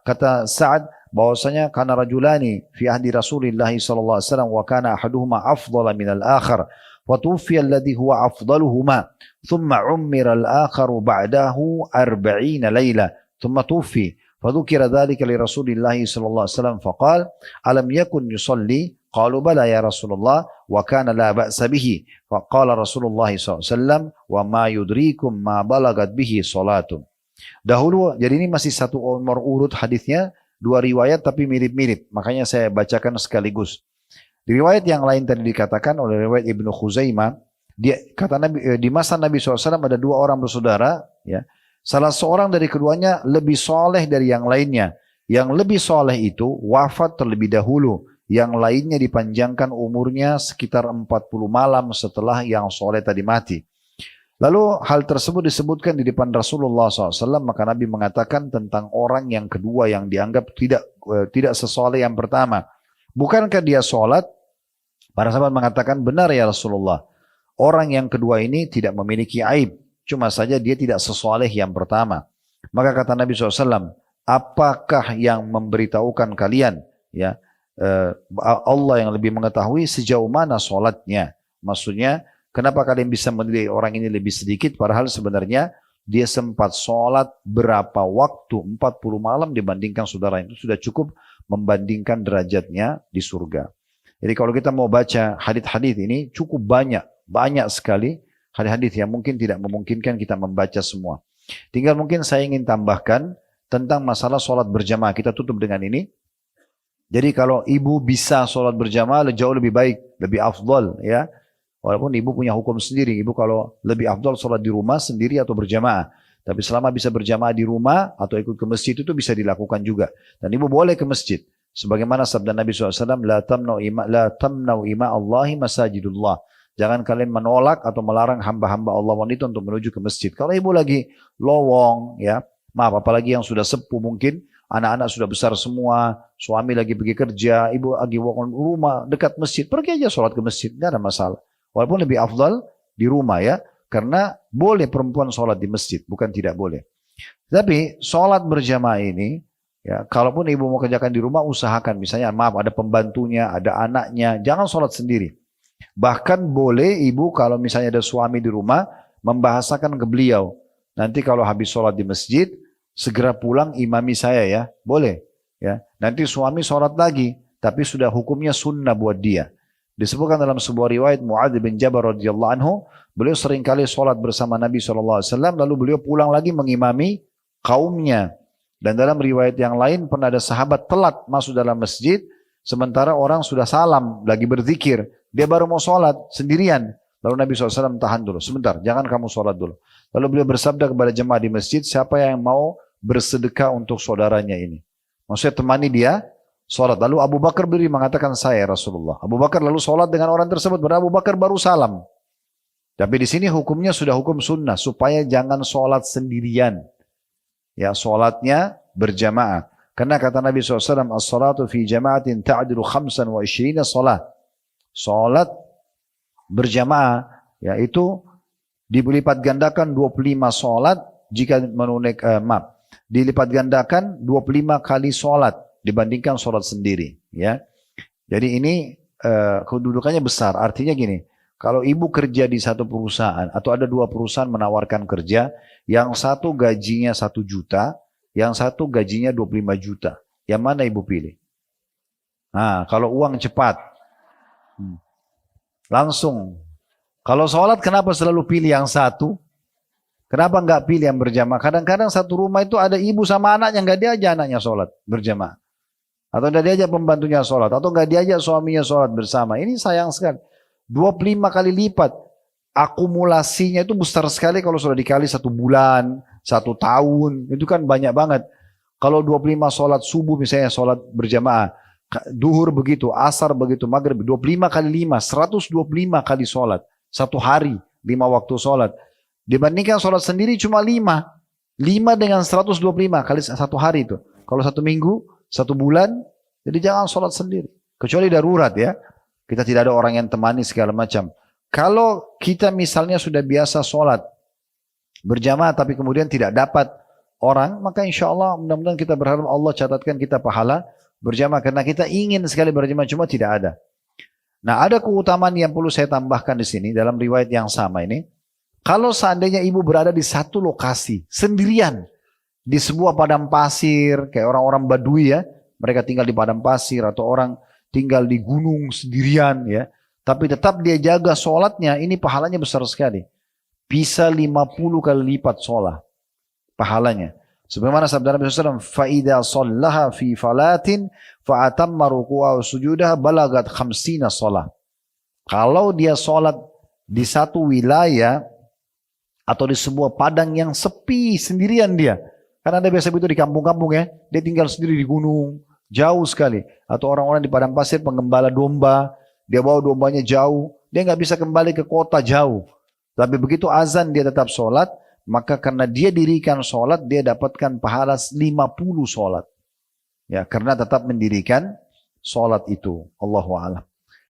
kata Sa'ad bahwasanya kana rajulani fi ahdi Rasulillah sallallahu alaihi wasallam wa kana ahaduhuma afdala min al-akhar wa tuwfiya alladhi huwa afdaluhuma thumma ummira al-akharu ba'dahu 40 laila thumma tuwfi fadhukira dhalika li Rasulillah sallallahu alaihi wasallam faqala alam yakun yusalli qalu bala ya Rasulullah wa kana la ba'sa bihi faqala Rasulullah sallallahu alaihi wasallam wa ma yudrikum ma balagat bihi salatun. Dahulu, jadi ini masih satu nomor urut hadisnya, 2 riwayat tapi mirip-mirip, makanya saya bacakan sekaligus. Di riwayat yang lain tadi dikatakan oleh riwayat Ibnu Khuzaimah, dia kata Nabi, di masa Nabi SAW ada 2 orang bersaudara, ya. Salah seorang dari keduanya lebih soleh dari yang lainnya. Yang lebih soleh itu wafat terlebih dahulu, yang lainnya dipanjangkan umurnya sekitar 40 malam setelah yang soleh tadi mati. Lalu hal tersebut disebutkan di depan Rasulullah SAW, maka Nabi mengatakan tentang orang yang kedua yang dianggap tidak sesoleh yang pertama. Bukankah dia sholat? Para sahabat mengatakan, benar ya Rasulullah. Orang yang kedua ini tidak memiliki aib. Cuma saja dia tidak sesoleh yang pertama. Maka kata Nabi SAW, apakah yang memberitahukan kalian? Ya, Allah yang lebih mengetahui sejauh mana sholatnya. Maksudnya, kenapa kalian bisa menilai orang ini lebih sedikit? Padahal sebenarnya dia sempat sholat berapa waktu? 40 malam dibandingkan saudara itu sudah cukup membandingkan derajatnya di surga. Jadi kalau kita mau baca hadis-hadis ini cukup banyak sekali hadis-hadis yang mungkin tidak memungkinkan kita membaca semua. Tinggal mungkin saya ingin tambahkan tentang masalah sholat berjamaah. Kita tutup dengan ini. Jadi kalau ibu bisa sholat berjamaah jauh lebih baik, lebih afdal ya. Walaupun ibu punya hukum sendiri, ibu kalau lebih afdal sholat di rumah sendiri atau berjamaah. Tapi selama bisa berjamaah di rumah atau ikut ke masjid itu bisa dilakukan juga. Dan ibu boleh ke masjid. Sebagaimana sabda Nabi SAW, La tamna'u ima Allahi masajidullah. Jangan kalian menolak atau melarang hamba-hamba Allah wanita untuk menuju ke masjid. Kalau ibu lagi lowong, ya maaf, apalagi yang sudah sepuh mungkin, anak-anak sudah besar semua, suami lagi pergi kerja, ibu lagi rumah dekat masjid, pergi aja sholat ke masjid, tidak ada masalah. Walaupun lebih afdal di rumah ya, karena boleh perempuan sholat di masjid, bukan tidak boleh. Tapi sholat berjamaah ini, ya, kalaupun ibu mau kerjakan di rumah, usahakan misalnya, maaf ada pembantunya, ada anaknya, jangan sholat sendiri. Bahkan boleh ibu kalau misalnya ada suami di rumah, membahasakan ke beliau, nanti kalau habis sholat di masjid, segera pulang imami saya ya, boleh. Ya, nanti suami sholat lagi, tapi sudah hukumnya sunnah buat dia. Disebutkan dalam sebuah riwayat Mu'adz bin Jabal radhiyallahu anhu, beliau seringkali sholat bersama Nabi SAW, lalu beliau pulang lagi mengimami kaumnya. Dan dalam riwayat yang lain pernah ada sahabat telat masuk dalam masjid, sementara orang sudah salam, lagi berzikir, dia baru mau sholat sendirian. Lalu Nabi SAW tahan dulu, sebentar, jangan kamu sholat dulu. Lalu beliau bersabda kepada jemaah di masjid, siapa yang mau bersedekah untuk saudaranya ini? Maksudnya temani dia sholat. Lalu Abu Bakar berdiri mengatakan, saya Rasulullah. Abu Bakar lalu sholat dengan orang tersebut, Abu Bakar baru salam. Tapi di sini hukumnya sudah hukum sunnah, supaya jangan sholat sendirian. Ya, sholatnya berjamaah. Karena kata Nabi SAW, as-salatu fi jama'atin ta'adilu 25 sholat. Sholat berjamaah, ya itu dilipat gandakan 25 sholat jika menunaikan, dilipat gandakan 25 kali sholat dibandingkan sholat sendiri. Ya, jadi ini kedudukannya besar. Artinya gini, kalau ibu kerja di satu perusahaan atau ada dua perusahaan menawarkan kerja, yang satu gajinya 1 juta, yang satu gajinya 25 juta. Yang mana ibu pilih? Nah, kalau uang cepat, langsung. Kalau sholat kenapa selalu pilih yang satu? Kenapa nggak pilih yang berjamaah? Kadang-kadang satu rumah itu ada ibu sama anaknya, nggak diajak anaknya sholat berjamaah. Atau nggak diajak pembantunya sholat. Atau nggak diajak suaminya sholat bersama. Ini sayang sekali. 25 kali lipat. Akumulasinya itu besar sekali kalau sudah dikali 1 bulan, 1 tahun. Itu kan banyak banget. Kalau 25 sholat subuh misalnya sholat berjamaah. Duhur begitu, asar begitu, maghrib 25 kali 5, 125 kali sholat. 1 hari, 5 waktu sholat. Dibandingkan sholat sendiri cuma 5. 5 dengan 125 kali 1 hari itu. Kalau 1 minggu, 1 bulan, jadi jangan sholat sendiri. Kecuali darurat ya. Kita tidak ada orang yang temani segala macam. Kalau kita misalnya sudah biasa sholat berjamaah tapi kemudian tidak dapat orang, maka insya Allah mudah-mudahan kita berharap Allah catatkan kita pahala berjamaah. Karena kita ingin sekali berjamaah cuma tidak ada. Nah, ada keutamaan yang perlu saya tambahkan di sini dalam riwayat yang sama ini. Kalau seandainya ibu berada di satu lokasi sendirian di sebuah padang pasir, kayak orang-orang Badui ya, mereka tinggal di padang pasir, atau orang tinggal di gunung sendirian ya, tapi tetap dia jaga sholatnya, ini pahalanya besar sekali. Bisa 50 kali lipat sholat pahalanya. Sebagaimana sabda Nabi SAW, فَإِذَا صَلَّهَا فِي فَلَاتٍ فَأَتَمَّ رُكُوعَهُ وَسُجُودَهَا بَلَغَتْ 50 sholat. Kalau dia sholat di satu wilayah atau di sebuah padang yang sepi sendirian dia, karena ada biasa itu di kampung-kampung ya, dia tinggal sendiri di gunung, jauh sekali. Atau orang-orang di padang pasir penggembala domba, dia bawa dombanya jauh, dia nggak bisa kembali ke kota jauh. Tapi begitu azan dia tetap sholat, maka karena dia dirikan sholat, dia dapatkan pahala 50 sholat. Ya, karena tetap mendirikan sholat itu. Allahu a'lam.